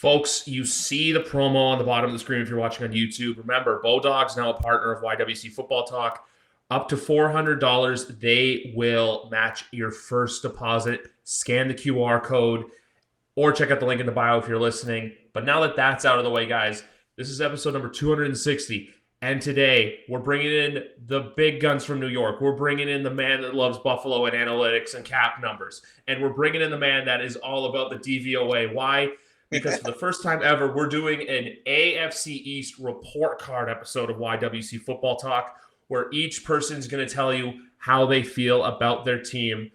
Folks, you see the promo on the bottom of the screen if you're watching on YouTube. Remember, Bodog's now a partner of YWC Football Talk. Up to $400, they will match your first deposit. Scan the QR code or check out the link in the bio if you're listening. But now that that's out of the way, guys, this is episode number 260. And today, we're bringing in the big guns from New York. We're bringing in the man that loves Buffalo and analytics and cap numbers. And we're bringing in the man that is all about the DVOA. Why? Because for the first time ever, we're doing an AFC East Report Card episode of YWC Football Talk, where each person's going to tell you how they feel about their team.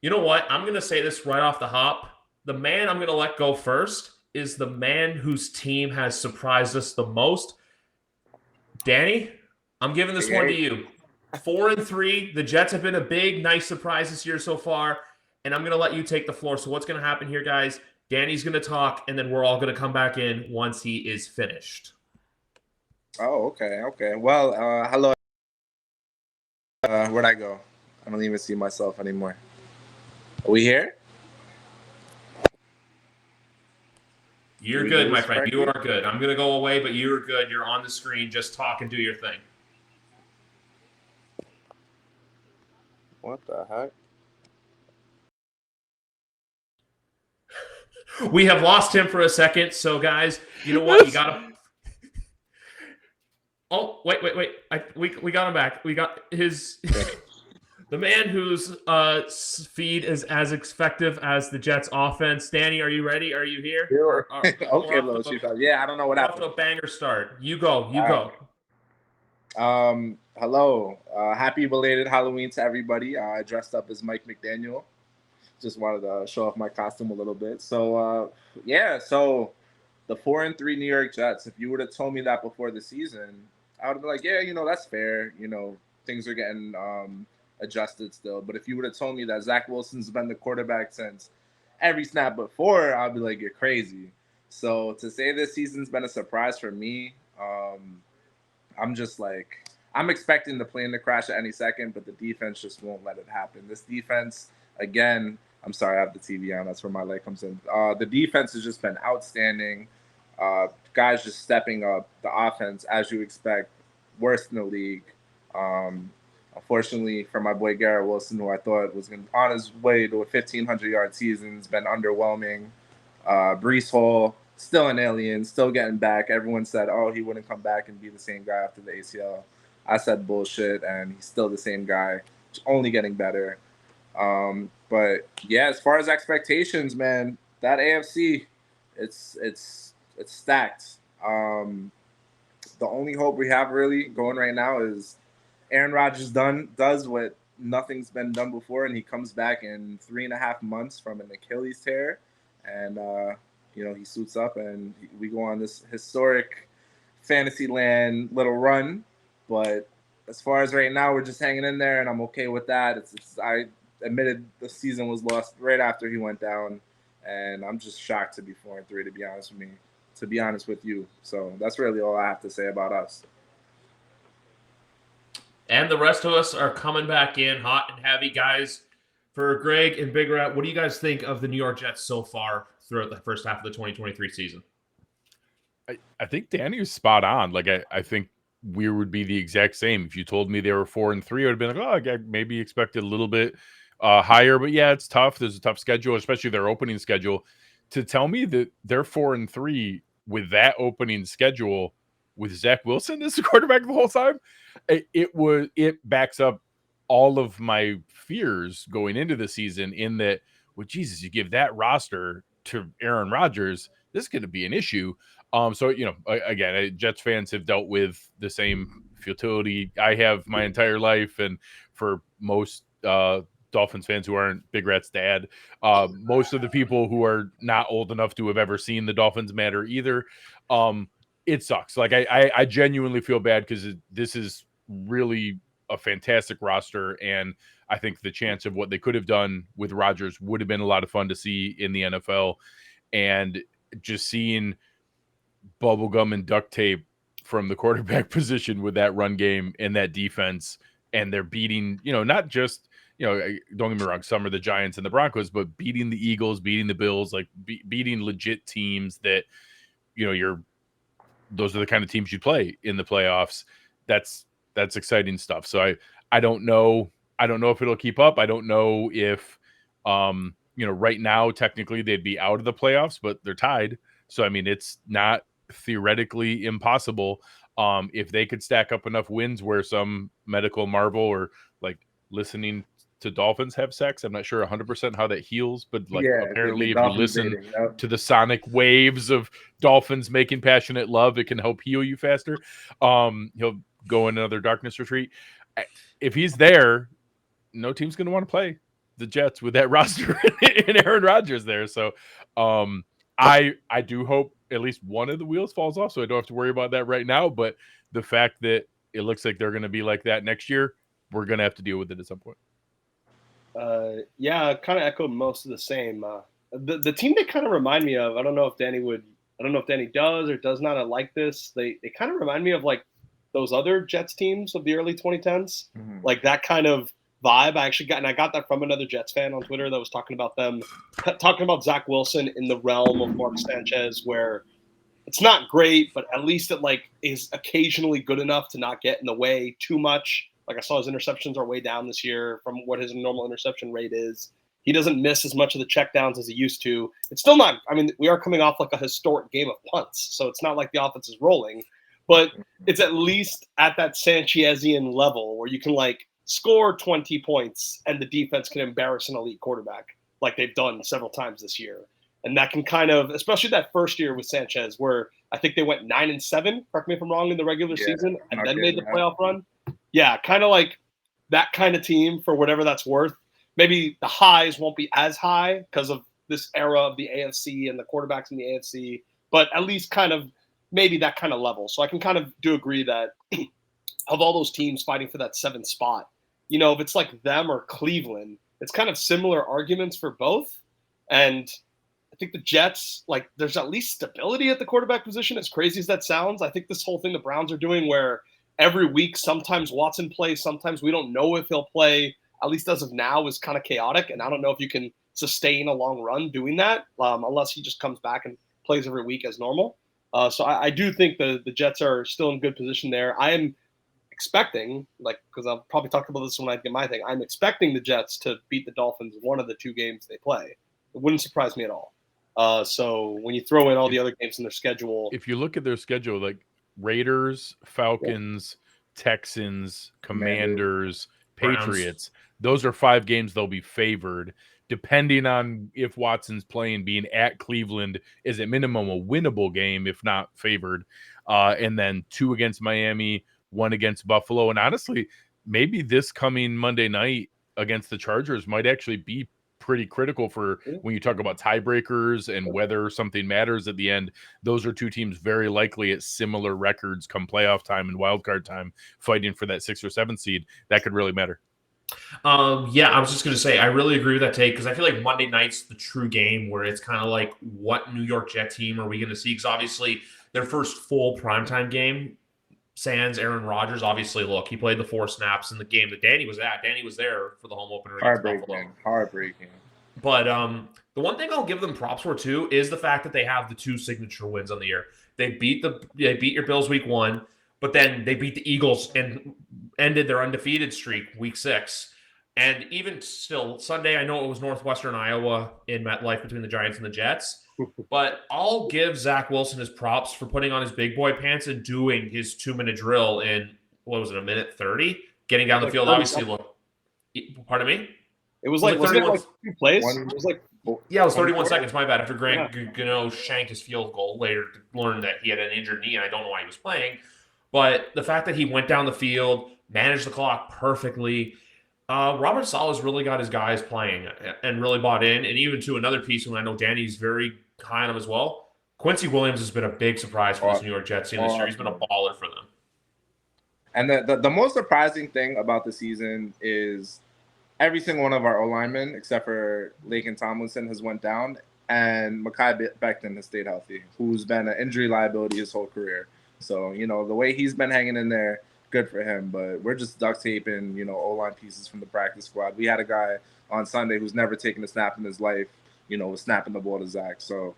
You know what? I'm going to say this right off the hop. The man I'm going to let go first is the man whose team has surprised us the most. Danny, I'm giving this one to you. 4-3. The Jets have been a big, nice surprise this year so far, and I'm going to let you take the floor. So what's going to happen here, guys? Danny's going to talk, and then we're all going to come back in once he is finished. Oh, okay. Well, hello. Where'd I go? I don't even see myself anymore. Are we here? You're good, my friend. You are good. I'm going to go away, but you're good. You're on the screen. Just talk and do your thing. What the heck? We have lost him for a second. So, guys, you know what? You got to... Oh, wait. We got him back. We got his... The man whose feed is as effective as the Jets' offense. Danny, are you ready? Are you here? Sure. Okay, little chief. Yeah, I don't know what happened. Off to a banger start. You go. Hello. Happy belated Halloween to everybody. I dressed up as Mike McDaniel. Just wanted to show off my costume a little bit. So, So the 4-3 New York Jets. If you would have told me that before the season, I would have been like, yeah, that's fair. Things are getting adjusted still. But if you would have told me that Zach Wilson's been the quarterback since every snap before, I'd be like, you're crazy. So to say this season's been a surprise for me, I'm just like, I'm expecting the plane to crash at any second, but the defense just won't let it happen. This defense, again, I'm sorry, I have the TV on. That's where my light comes in. The defense has just been outstanding. Guys just stepping up. The offense, as you expect, worst in the league. Unfortunately for my boy Garrett Wilson, who I thought was on his way to a 1,500-yard season, has been underwhelming. Breece Hall, still an alien, still getting back. Everyone said, he wouldn't come back and be the same guy after the ACL. I said bullshit, and he's still the same guy, only getting better. But yeah, as far as expectations, man, that AFC, it's stacked. The only hope we have really going right now is Aaron Rodgers does what nothing's been done before, and he comes back in 3.5 months from an Achilles tear, and he suits up, and we go on this historic Fantasyland little run. But as far as right now, we're just hanging in there, and I'm okay with that. I admitted the season was lost right after he went down, and I'm just shocked to be 4-3, to be honest with you. So that's really all I have to say about us. And the rest of us are coming back in hot and heavy, guys. For Greg and Big Rat, what do you guys think of the New York Jets so far throughout the first half of the 2023 season? I think Danny was spot on. Like, I think we would be the exact same. If you told me they were 4-3, I would have been like, I maybe expected a little bit higher. But yeah, it's tough. There's a tough schedule, especially their opening schedule. To tell me that they're 4-3 with that opening schedule with Zach Wilson as the quarterback the whole time, it backs up all of my fears going into the season in that, well, Jesus, you give that roster to Aaron Rodgers, this is going to be an issue. So, again, Jets fans have dealt with the same futility I have my entire life. And for most Dolphins fans who aren't Big Rat's dad, most of the people who are not old enough to have ever seen the Dolphins matter either. It sucks. Like, I genuinely feel bad because this is really a fantastic roster, and I think the chance of what they could have done with Rodgers would have been a lot of fun to see in the NFL. And just seeing bubblegum and duct tape from the quarterback position with that run game and that defense, and they're beating, not just don't get me wrong, some are the Giants and the Broncos, but beating the Eagles, beating the Bills, like beating legit teams that, those are the kind of teams you play in the playoffs. That's exciting stuff. So I don't know. I don't know if it'll keep up. I don't know if, right now, technically they'd be out of the playoffs, but they're tied. So, I mean, it's not theoretically impossible. If they could stack up enough wins where some medical marvel or like listening to dolphins have sex. I'm not sure 100% how that heals, but apparently if you listen to the sonic waves of dolphins making passionate love, it can help heal you faster. He'll go in another darkness retreat. If he's there, no team's going to want to play the Jets with that roster and Aaron Rodgers there. So I do hope at least one of the wheels falls off, so I don't have to worry about that right now. But the fact that it looks like they're going to be like that next year, we're going to have to deal with it at some point. Kind of echoed most of the same. The team they kind of remind me of, I don't know if Danny does or does not like this. They kind of remind me of like those other Jets teams of the early 2010s, like that kind of vibe. I got that from another Jets fan on Twitter that was talking about Zach Wilson in the realm of Mark Sanchez, where it's not great, but at least it like is occasionally good enough to not get in the way too much. Like I saw his interceptions are way down this year from what his normal interception rate is. He doesn't miss as much of the checkdowns as he used to. It's still not, I mean, we are coming off like a historic game of punts, so it's not like the offense is rolling, but it's at least at that Sanchezian level where you can like score 20 points and the defense can embarrass an elite quarterback like they've done several times this year. And that can kind of, especially that first year with Sanchez, where I think they went 9-7, correct me if I'm wrong, in the regular season, and then made the playoff run. Yeah, kind of like that kind of team for whatever that's worth. Maybe the highs won't be as high because of this era of the AFC and the quarterbacks in the AFC, but at least kind of maybe that kind of level. So I can kind of do agree that of all those teams fighting for that 7th spot, if it's like them or Cleveland, it's kind of similar arguments for both. And I think the Jets, like, there's at least stability at the quarterback position, as crazy as that sounds. I think this whole thing the Browns are doing where every week, sometimes Watson plays, sometimes we don't know if he'll play, at least as of now, is kind of chaotic. And I don't know if you can sustain a long run doing that unless he just comes back and plays every week as normal. So I do think the Jets are still in good position there. I am expecting, because I'll probably talk about this when I get my thing, I'm expecting the Jets to beat the Dolphins one of the 2 games they play. It wouldn't surprise me at all. So when you throw in all the other games in their schedule. If you look at their schedule, like Raiders, Falcons, Texans, Commanders, Patriots, those are 5 games they'll be favored. Depending on if Watson's playing, being at Cleveland is at minimum a winnable game, if not favored. And then 2 against Miami, 1 against Buffalo. And honestly, maybe this coming Monday night against the Chargers might actually be pretty critical for when you talk about tiebreakers and whether something matters at the end. Those are 2 teams very likely at similar records come playoff time and wildcard time, fighting for that 6th or 7th seed. That could really matter. I was just going to say, I really agree with that take because I feel like Monday night's the true game where it's kind of like, what New York Jet team are we going to see? Because obviously their first full primetime game, sans Aaron Rodgers, obviously, look, he played the 4 snaps in the game that Danny was at. Danny was there for the home opener against Buffalo. Heartbreaking. But the one thing I'll give them props for too is the fact that they have the 2 signature wins on the year. They beat your Bills week 1, but then they beat the Eagles and ended their undefeated streak week 6. And even still, Sunday, I know it was Northwestern Iowa in MetLife between the Giants and the Jets. But I'll give Zach Wilson his props for putting on his big boy pants and doing his 2-minute drill in, what was it, 1:30? Getting down the field, obviously. Pardon me? It was like 31 plays. It was 31 seconds. My bad. After Grant Gano shanked his field goal later to learn that he had an injured knee, and I don't know why he was playing. But the fact that he went down the field, managed the clock perfectly. Robert Saleh's really got his guys playing and really bought in. And even to another piece, and I know Danny's very high on him as well, Quincy Williams has been a big surprise for this New York Jets team this year. He's been a baller for them. And the most surprising thing about the season is every single one of our O-linemen, except for Laken Tomlinson, has went down, and Mekhi Becton has stayed healthy, who's been an injury liability his whole career. So, the way he's been hanging in there, good for him. But we're just duct taping, O-line pieces from the practice squad. We had a guy on Sunday who's never taken a snap in his life, was snapping the ball to Zach. So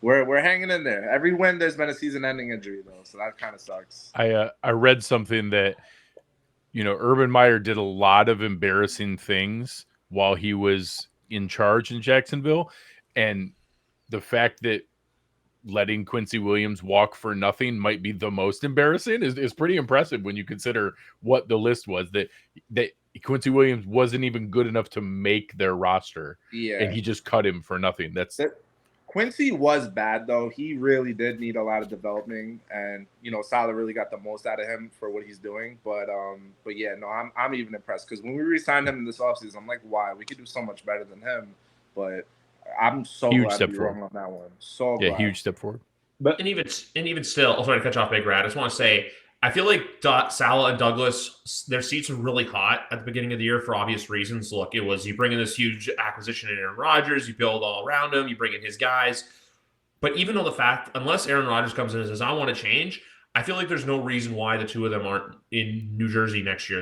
we're hanging in there. Every win, there's been a season-ending injury though, so that kind of sucks. I read something that Urban Meyer did a lot of embarrassing things while he was in charge in Jacksonville, and the fact that letting Quincy Williams walk for nothing might be the most embarrassing is pretty impressive when you consider what the list was, that Quincy Williams wasn't even good enough to make their roster. Yeah. And he just cut him for nothing. Quincy was bad though. He really did need a lot of developing, and Saleh really got the most out of him for what he's doing. But yeah, no, I'm even impressed because when we re-signed him in this offseason, I'm like, why? We could do so much better than him. But I'm so huge glad step to be forward wrong on that one. So yeah, glad. huge step forward. But and even still, I'll try to cut you off, Big Rat. I just want to say, I feel like Saleh and Douglas, their seats were really hot at the beginning of the year for obvious reasons. Look, it was you bring in this huge acquisition in Aaron Rodgers, you build all around him, you bring in his guys. But even though unless Aaron Rodgers comes in and says, I want to change, I feel like there's no reason why the two of them aren't in New Jersey next year.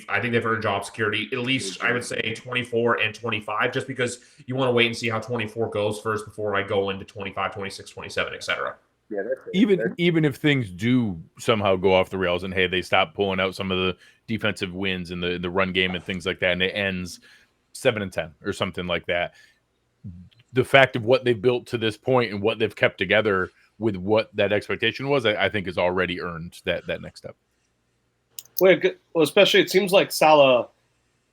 I think they've earned job security, at least I would say 24 and 25, just because you want to wait and see how 24 goes first before I go into 25, 26, 27, et cetera. Yeah, even if things do somehow go off the rails and hey, they stop pulling out some of the defensive wins in the run game and things like that, and it ends 7-10 or something like that. The fact of what they've built to this point and what they've kept together with what that expectation was, I think has already earned that next step. Well, especially it seems like Saleh,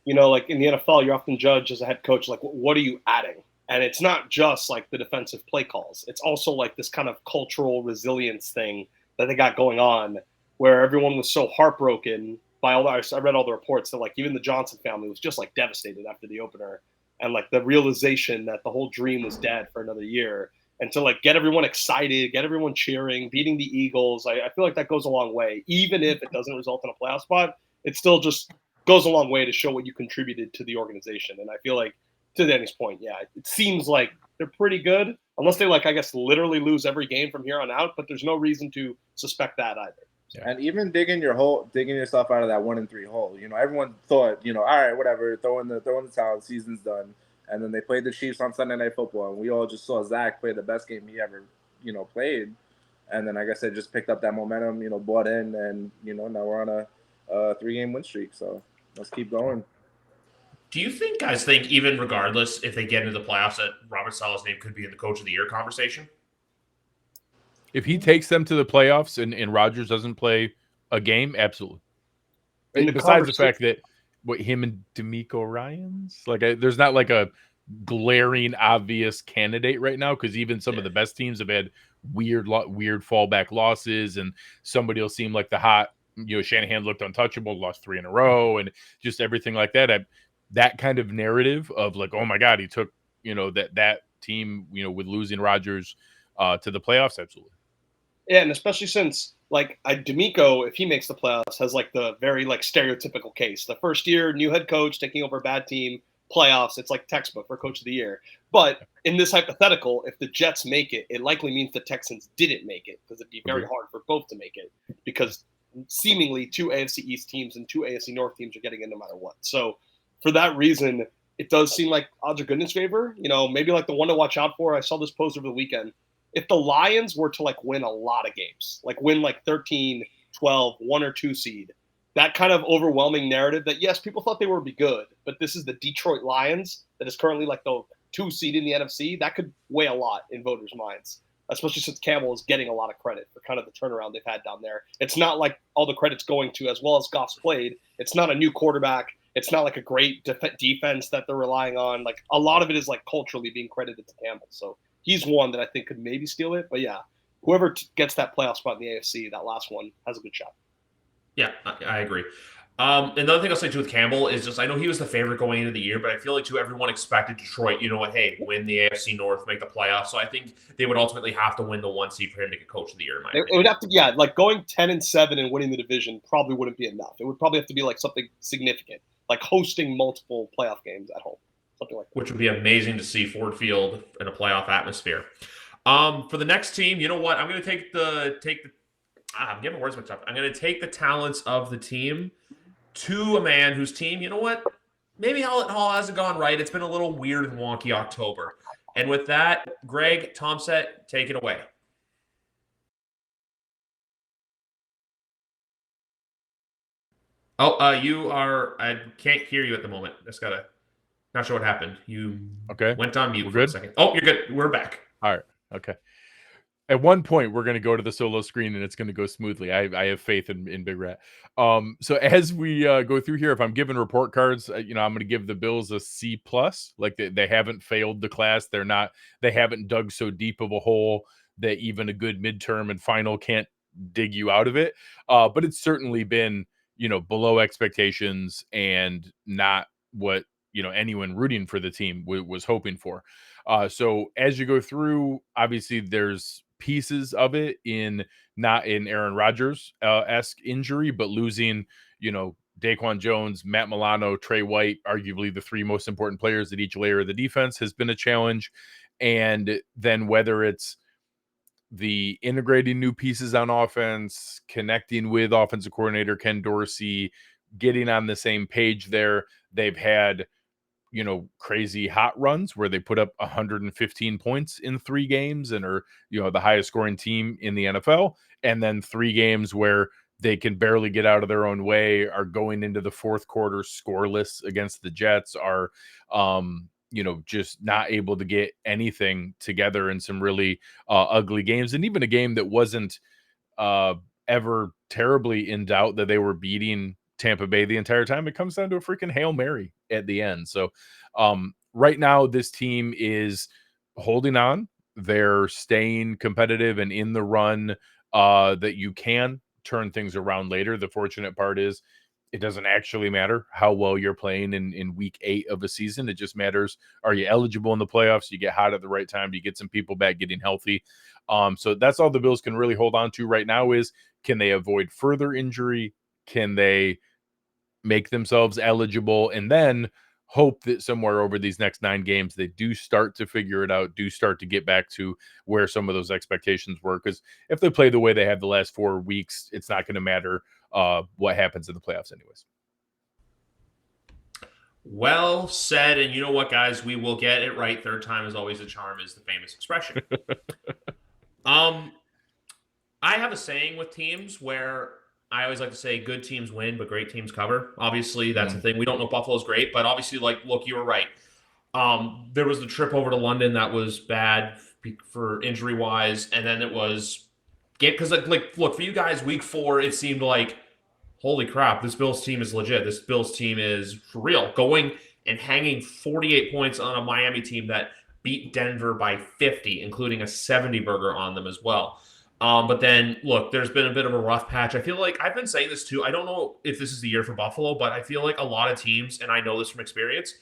like in the NFL, you're often judged as a head coach, like, what are you adding? And it's not just like the defensive play calls. It's also like this kind of cultural resilience thing that they got going on where everyone was so heartbroken by I read all the reports that like even the Johnson family was just like devastated after the opener. And like the realization that the whole dream was dead for another year. And to like get everyone excited, get everyone cheering, beating the Eagles, I feel like that goes a long way. Even if it doesn't result in a playoff spot, it still just goes a long way to show what you contributed to the organization. And I feel like, to Danny's point, yeah, it seems like they're pretty good, unless they like, I guess, literally lose every game from here on out. But there's no reason to suspect that either. Yeah. And even digging yourself out of that 1-3 hole. Everyone thought, all right, whatever, throw in the towel, season's done. And then they played the Chiefs on Sunday Night Football, and we all just saw Zach play the best game he ever, played. And then, like I said, just picked up that momentum, bought in, and now we're on a 3-game win streak. So let's keep going. Do you guys think, even regardless, if they get into the playoffs, that Robert Saleh's name could be in the Coach of the Year conversation? If he takes them to the playoffs and Rodgers doesn't play a game, absolutely. Besides the fact that him and D'Amico Ryans, there's not like a glaring obvious candidate right now, because even some of the best teams have had weird fallback losses, and somebody will seem like the hot. Shanahan looked untouchable, lost 3 in a row, and just everything like that. That kind of narrative of like, oh my God, he took that team with losing Rodgers to the playoffs, absolutely. Yeah, and especially since D'Amico, if he makes the playoffs, has like the very like stereotypical case. The first year, new head coach taking over a bad team, playoffs, it's like textbook for Coach of the Year. But in this hypothetical, if the Jets make it, it likely means the Texans didn't make it, because it'd be very hard for both to make it, because seemingly 2 AFC East teams and 2 AFC North teams are getting in no matter what. So for that reason, it does seem like odds are good in his favor. Maybe like the one to watch out for. I saw this post over the weekend. If the Lions were to like win a lot of games, like win like 13, 12, 1 or 2 seed, that kind of overwhelming narrative that, yes, people thought they would be good, but this is the Detroit Lions that is currently like the 2 seed in the NFC, that could weigh a lot in voters' minds, especially since Campbell is getting a lot of credit for kind of the turnaround they've had down there. It's not like all the credit's going to, as well as Goff's played, it's not a new quarterback. It's not like a great defense that they're relying on. Like a lot of it is like culturally being credited to Campbell. So he's one that I think could maybe steal it. But yeah, whoever gets that playoff spot in the AFC, that last one, has a good shot. Yeah, I agree. Another thing I'll say too with Campbell is just, I know he was the favorite going into the year, but I feel like too, everyone expected Detroit, win the AFC North, make the playoffs. So I think they would ultimately have to win the 1 seed for him to get Coach of the Year. It would have to, yeah, like going 10-7 and winning the division probably wouldn't be enough. It would probably have to be like something significant, like hosting multiple playoff games at home, something like that. Which would be amazing to see Ford Field in a playoff atmosphere. For the next team, you know what? I'm going to take the I'm getting words mixed up. I'm going to take the talents of the team to a man whose team, you know what? Maybe it all hasn't gone right. It's been a little weird and wonky October. And with that, Greg, Tomset, take it away. Oh, you are. I can't hear you at the moment. Not sure what happened. You went on mute for a second. Oh, you're good. We're back. All right. Okay. At one point, we're going to go to the solo screen and it's going to go smoothly. I have faith in Big Rat. So as we go through here, if I'm giving report cards, I'm going to give the Bills a C+. Like they haven't failed the class. They haven't dug so deep of a hole that even a good midterm and final can't dig you out of it. But it's certainly been, below expectations and not what, anyone rooting for the team was hoping for. So as you go through, obviously there's pieces of it not in Aaron Rodgers esque injury, but losing, Daquan Jones, Matt Milano, Trey White, arguably the three most important players at each layer of the defense has been a challenge. And then whether it's the integrating new pieces on offense, connecting with offensive coordinator Ken Dorsey, getting on the same page there, they've had crazy hot runs where they put up 115 points in 3 games and are, the highest scoring team in the NFL. And then 3 games where they can barely get out of their own way, are going into the fourth quarter scoreless against the Jets, are, just not able to get anything together in some really ugly games. And even a game that wasn't ever terribly in doubt that they were beating Tampa Bay the entire time. It comes down to a freaking Hail Mary at the end. So right now this team is holding on. They're staying competitive and in the run that you can turn things around later. The fortunate part is it doesn't actually matter how well you're playing in week 8 of a season. It just matters, are you eligible in the playoffs? You get hot at the right time. Do you get some people back getting healthy? So that's all the Bills can really hold on to right now is, can they avoid further injury? Can they make themselves eligible, and then hope that somewhere over these next 9 games they do start to figure it out, do start to get back to where some of those expectations were? Because if they play the way they have the last 4 weeks, it's not going to matter what happens in the playoffs anyways. Well said. And you know what, guys? We will get it right. Third time is always a charm, is the famous expression. I have a saying with teams where I always like to say good teams win, but great teams cover. Obviously, that's the thing. We don't know Buffalo's great, but obviously, look, you were right. There was the trip over to London that was bad for injury-wise, and then it was because, look, for you guys, week 4, it seemed like, holy crap, this Bills team is legit. This Bills team is for real. Going and hanging 48 points on a Miami team that beat Denver by 50, including a 70-burger on them as well. But then, look, there's been a bit of a rough patch. I feel like I've been saying this too. I don't know if this is the year for Buffalo, but I feel like a lot of teams, and I know this from experience,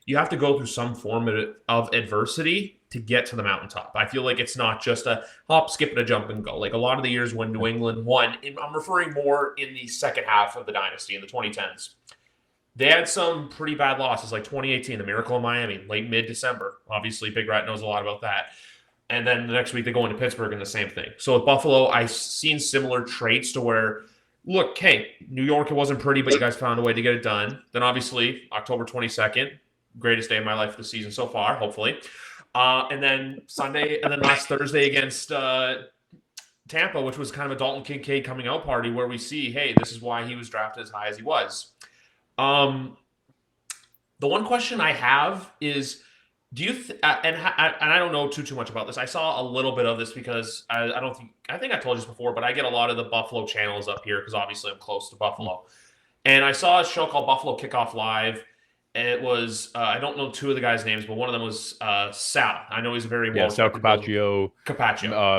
you have to go through some form of adversity to get to the mountaintop. I feel like it's not just a hop, skip, and a jump and go. Like a lot of the years when New England won, and I'm referring more in the second half of the dynasty in the 2010s. They had some pretty bad losses, like 2018, the Miracle in Miami, late mid-December. Obviously, Big Rat knows a lot about that. And then the next week they go into Pittsburgh and the same thing. So with Buffalo, I've seen similar traits to where, look, hey, New York, it wasn't pretty, but you guys found a way to get it done. Then obviously, October 22nd, greatest day of my life this season so far, hopefully. And then Sunday, and then last Thursday against Tampa, which was kind of a Dalton Kincaid coming out party where we see, hey, this is why he was drafted as high as he was. The one question I have is, do you and I don't know too much about this. I saw a little bit of this because I think I told you this before, but I get a lot of the Buffalo channels up here because obviously I'm close to Buffalo. And I saw a show called Buffalo Kickoff Live, and it was I don't know 2 of the guys' names, but one of them was Sal. I know he's a very Sal Capaccio,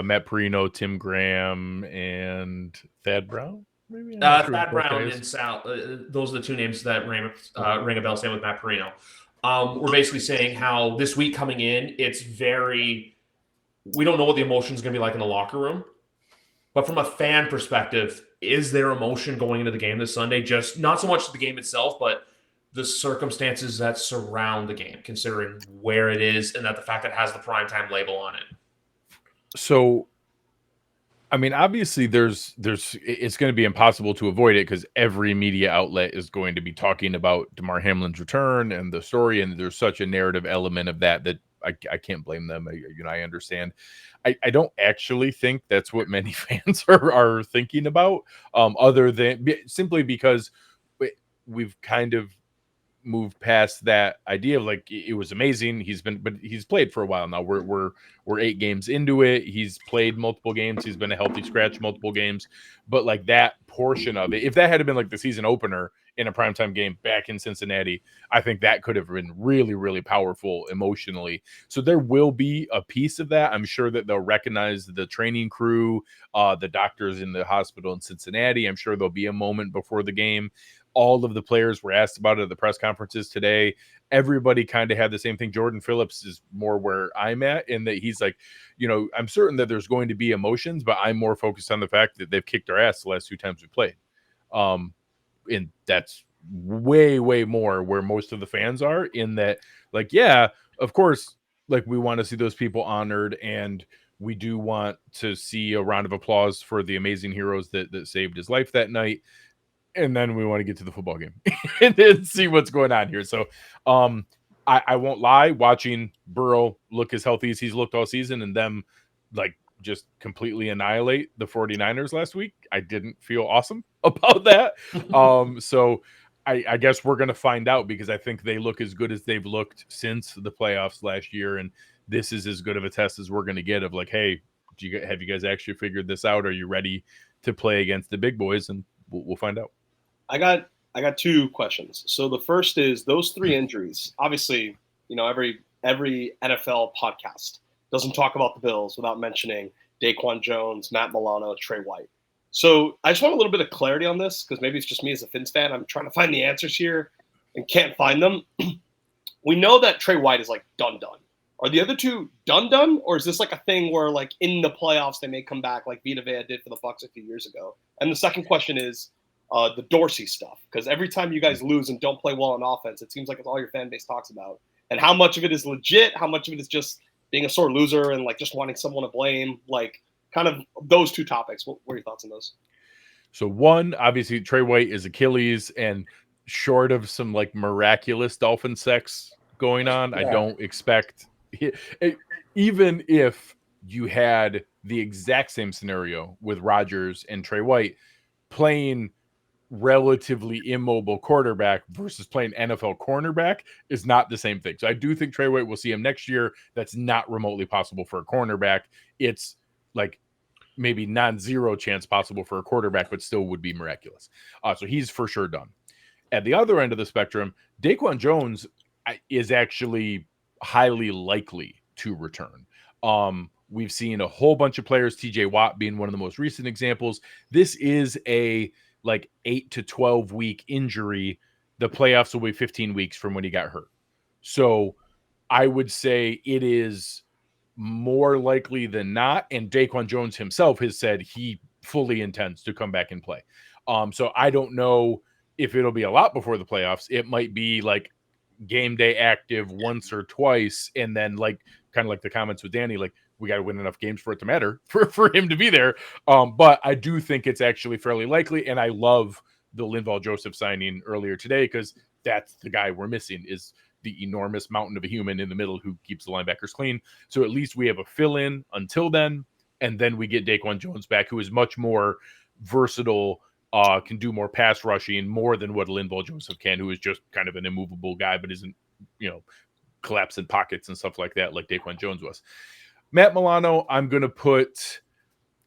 Matt Perino, Tim Graham, and Thad Brown. Maybe Thad Brown and Sal. Those are the 2 names that ring a bell. Same with Matt Perino. We're basically saying how this week coming in, we don't know what the emotion is going to be like in the locker room. But from a fan perspective, is there emotion going into the game this Sunday? Just not so much the game itself, but the circumstances that surround the game, considering where it is and that the fact that it has the primetime label on it. So I mean, obviously it's going to be impossible to avoid it because every media outlet is going to be talking about DeMar Hamlin's return and the story. And there's such a narrative element of that I can't blame them. I understand. I don't actually think that's what many fans are thinking about, other than simply because we've kind of moved past that idea of like it was amazing. But he's played for a while now. We're 8 games into it. He's played multiple games. He's been a healthy scratch multiple games. But like that portion of it, if that had been like the season opener in a primetime game back in Cincinnati, I think that could have been really, really powerful emotionally. So there will be a piece of that. I'm sure that they'll recognize the training crew, the doctors in the hospital in Cincinnati. I'm sure there'll be a moment before the game. All of the players were asked about it at the press conferences today. Everybody kind of had the same thing. Jordan Phillips is more where I'm at in that he's like, I'm certain that there's going to be emotions, but I'm more focused on the fact that they've kicked our ass the last 2 times we played. And that's way, way more where most of the fans are in that, like, yeah, of course, like we want to see those people honored, and we do want to see a round of applause for the amazing heroes that saved his life that night. And then we want to get to the football game and then see what's going on here. So I won't lie, watching Burrow look as healthy as he's looked all season and them like just completely annihilate the 49ers last week, I didn't feel awesome about that. So I guess we're going to find out, because I think they look as good as they've looked since the playoffs last year. And this is as good of a test as we're going to get of like, hey, have you guys actually figured this out? Are you ready to play against the big boys? And we'll find out. I got 2 questions. So the first is those 3 injuries. Obviously, every NFL podcast doesn't talk about the Bills without mentioning Daquan Jones, Matt Milano, Trey White. So I just want a little bit of clarity on this, because maybe it's just me as a Fins fan. I'm trying to find the answers here and can't find them. We know that Trey White is like done. Are the other 2 done? Or is this like a thing where like in the playoffs they may come back like Vita Vea did for the Bucs a few years ago? And the second question is, the Dorsey stuff, because every time you guys lose and don't play well on offense, it seems like it's all your fan base talks about. And how much of it is legit? How much of it is just being a sore loser and like just wanting someone to blame? Like kind of those 2 topics. What are your thoughts on those? So one, obviously Trey White is Achilles, and short of some like miraculous Dolphin sex going on, I don't expect even if you had the exact same scenario with Rodgers and Trey White playing relatively immobile quarterback versus playing NFL cornerback is not the same thing. So I do think Trey White will see him next year. That's not remotely possible for a cornerback. It's like maybe non-zero chance possible for a quarterback, but still would be miraculous. So he's for sure done. At the other end of the spectrum, Daquan Jones is actually highly likely to return. We've seen a whole bunch of players, TJ Watt being one of the most recent examples. This is a like 8 to 12 week injury. The playoffs will be 15 weeks from when he got hurt. So I would say it is more likely than not. And Daquan Jones himself has said he fully intends to come back and play. So I don't know if it'll be a lot before the playoffs. It might be like game day active once or twice. And then like, kind of like the comments with Danny, like we got to win enough games for it to matter for him to be there. But I do think it's actually fairly likely. And I love the Linval Joseph signing earlier today, because that's the guy we're missing, is the enormous mountain of a human in the middle who keeps the linebackers clean. So at least we have a fill-in until then. And then we get Daquan Jones back, who is much more versatile, can do more pass rushing, more than what Linval Joseph can, who is just kind of an immovable guy, but isn't, collapse in pockets and stuff like that, like Daquan Jones was. Matt Milano, I'm going to put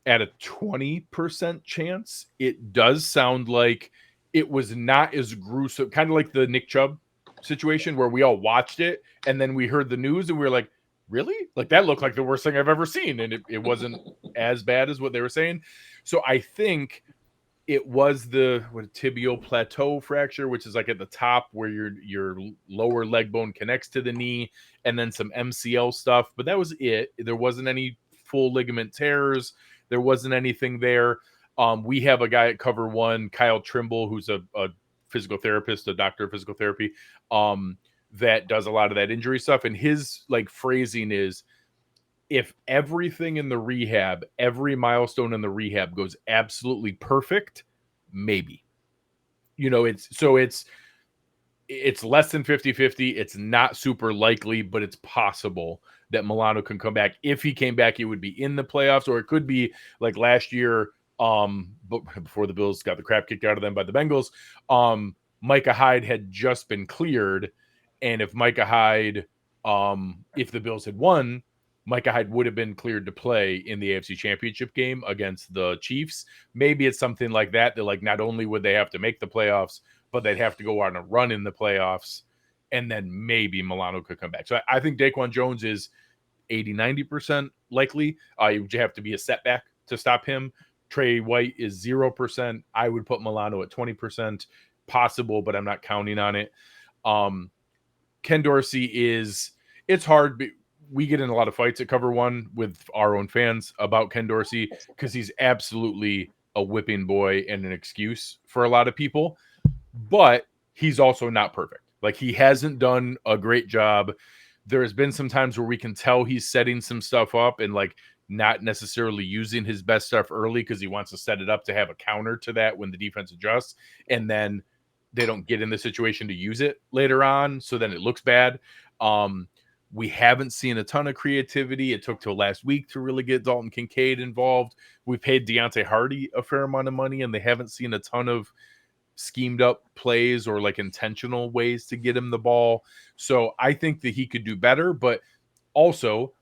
at a 20% chance. It does sound like it was not as gruesome, kind of like the Nick Chubb situation where we all watched it and then we heard the news and we were like, really? Like that looked like the worst thing I've ever seen. And it wasn't as bad as what they were saying. So I think it was the tibial plateau fracture, which is like at the top where your lower leg bone connects to the knee, and then some MCL stuff. But that was it. There wasn't any full ligament tears. There wasn't anything there. We have a guy at Cover One, Kyle Trimble, who's a physical therapist, a doctor of physical therapy, that does a lot of that injury stuff. And his like phrasing is, if everything in the rehab, every milestone in the rehab goes absolutely perfect, maybe. It's less than 50-50. It's not super likely, but it's possible that Milano can come back. If he came back, it would be in the playoffs, or it could be like last year, but before the Bills got the crap kicked out of them by the Bengals. Micah Hyde had just been cleared, and if Micah Hyde, if the Bills had won, Micah Hyde would have been cleared to play in the AFC Championship game against the Chiefs. Maybe it's something like that, like not only would they have to make the playoffs, but they'd have to go on a run in the playoffs, and then maybe Milano could come back. So I think Daquan Jones is 80-90% likely. You would have to be a setback to stop him. Trey White is 0%. I would put Milano at 20%. Possible, but I'm not counting on it. Ken Dorsey it's hard. We get in a lot of fights at Cover One with our own fans about Ken Dorsey because he's absolutely a whipping boy and an excuse for a lot of people. But he's also not perfect. Like, he hasn't done a great job. There has been some times where we can tell he's setting some stuff up and like not necessarily using his best stuff early because he wants to set it up to have a counter to that when the defense adjusts, and then they don't get in the situation to use it later on. So then it looks bad. We haven't seen a ton of creativity. It took till last week to really get Dalton Kincaid involved. We paid Deontay Hardy a fair amount of money, and they haven't seen a ton of schemed up plays or like intentional ways to get him the ball. So I think that he could do better, but also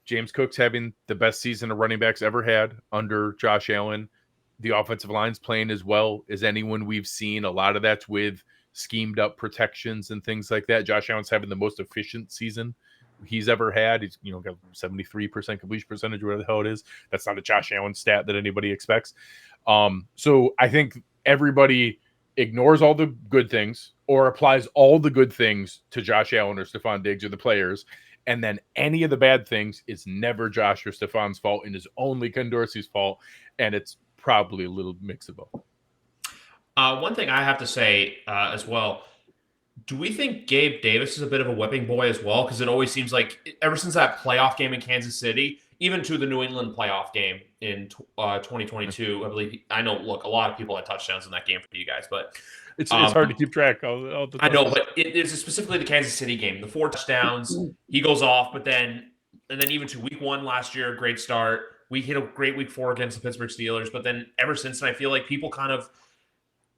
James Cook's having the best season of running backs ever had under Josh Allen. The offensive line's playing as well as anyone we've seen. A lot of that's with schemed up protections and things like that. Josh Allen's having the most efficient season he's ever had. He's got 73% completion percentage, whatever the hell it is. That's not a Josh Allen stat that anybody expects. So I think everybody ignores all the good things or applies all the good things to Josh Allen or Stephon Diggs or the players. And then any of the bad things is never Josh or Stephon's fault and is only Ken Dorsey's fault. And it's probably a little mix of both. One thing I have to say as well, do we think Gabe Davis is a bit of a whipping boy as well? Because it always seems like ever since that playoff game in Kansas City, even to the New England playoff game in 2022, I believe. I know, look, a lot of people had touchdowns in that game for you guys, but it's hard to keep track of the I know, but it's specifically the Kansas City game. The 4 touchdowns, he goes off, and then even to week 1 last year, great start. We hit a great week 4 against the Pittsburgh Steelers, but then ever since, and I feel like people kind of,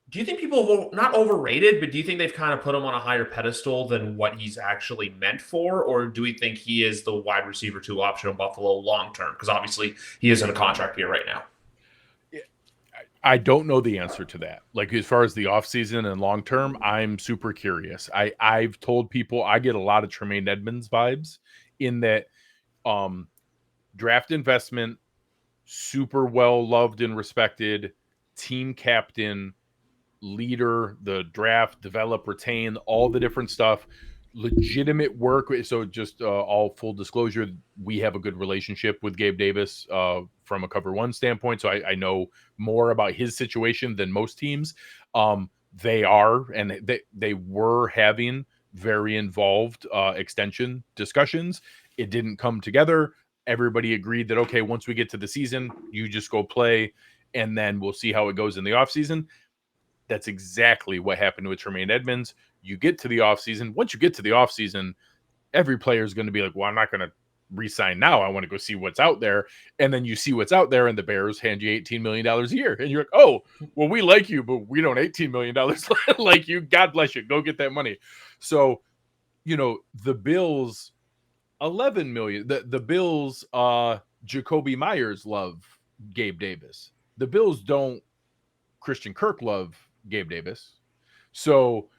do you think people have not overrated, but do you think they've kind of put him on a higher pedestal than what he's actually meant for? Or do we think he is the wide receiver 2 option in Buffalo long term? Because obviously he is in a contract year right now. I don't know the answer to that. Like, as far as the offseason and long term, I'm super curious. I've told people I get a lot of Tremaine Edmonds vibes in that draft investment, super well loved and respected, team captain, leader, the draft, develop, retain, all the different stuff, legitimate work. So just all full disclosure, we have a good relationship with Gabe Davis from a Cover One standpoint. So I know more about his situation than most teams. They were having very involved extension discussions. It didn't come together. Everybody agreed that, okay, once we get to the season, you just go play, and then we'll see how it goes in the offseason. That's exactly what happened with Tremaine Edmonds. You get to the offseason. Once you get to the offseason, every player is going to be like, well, I'm not going to re-sign now. I want to go see what's out there. And then you see what's out there, and the Bears hand you $18 million a year. And you're like, oh, well, we like you, but we don't $18 million like you. God bless you. Go get that money. So, the Bills, $11 million. The Bills, Jacoby Myers love Gabe Davis. The Bills don't Christian Kirk love Gabe Davis. So,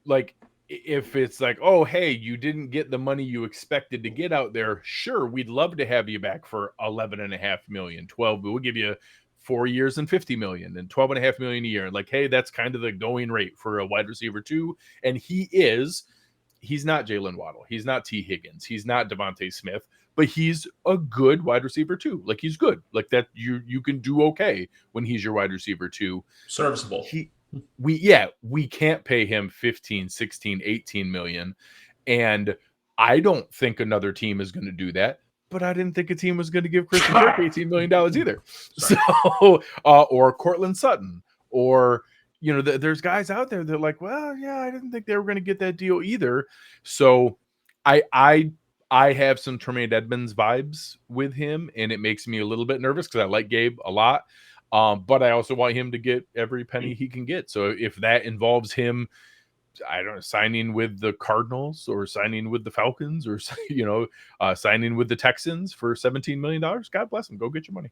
like, if it's like, oh, hey, you didn't get the money you expected to get out there, sure, we'd love to have you back for $11.5 million, 12, but we'll give you 4 years and $50 million and $12.5 million a year. Like, hey, that's kind of the going rate for a wide receiver 2. And he's not Jalen Waddle. He's not T. Higgins. He's not Devontae Smith, but he's a good wide receiver 2. Like, he's good. Like, that you can do okay when he's your wide receiver 2. Serviceable. We can't pay him 15, 16, 18 million. And I don't think another team is going to do that. but I didn't think a team was going to give Christian Kirk $18 million either. So, or Cortland Sutton, or, there's guys out there that are like, well, yeah, I didn't think they were going to get that deal either. So I have some Tremaine Edmonds vibes with him, and it makes me a little bit nervous because I like Gabe a lot. But I also want him to get every penny he can get. So if that involves him, I don't know, signing with the Cardinals or signing with the Falcons or, signing with the Texans for $17 million, God bless him. Go get your money.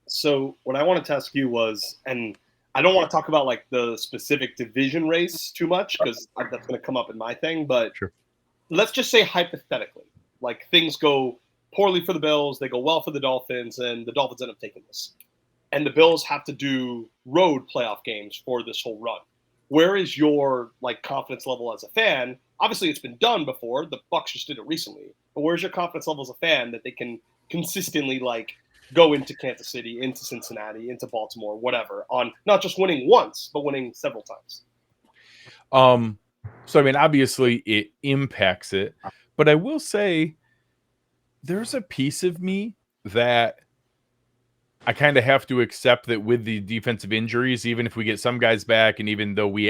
So what I wanted to ask you was, and I don't want to talk about like the specific division race too much because that's going to come up in my thing, but sure. Let's just say hypothetically, like things go poorly for the Bills, they go well for the Dolphins, and the Dolphins end up taking this. And the Bills have to do road playoff games for this whole run. Where is your like confidence level as a fan? Obviously, it's been done before. The Bucs just did it recently. But where's your confidence level as a fan that they can consistently like go into Kansas City, into Cincinnati, into Baltimore, whatever, on not just winning once, but winning several times? So, I mean, obviously it impacts it, but I will say there's a piece of me that I kind of have to accept that with the defensive injuries, even if we get some guys back, and even though we,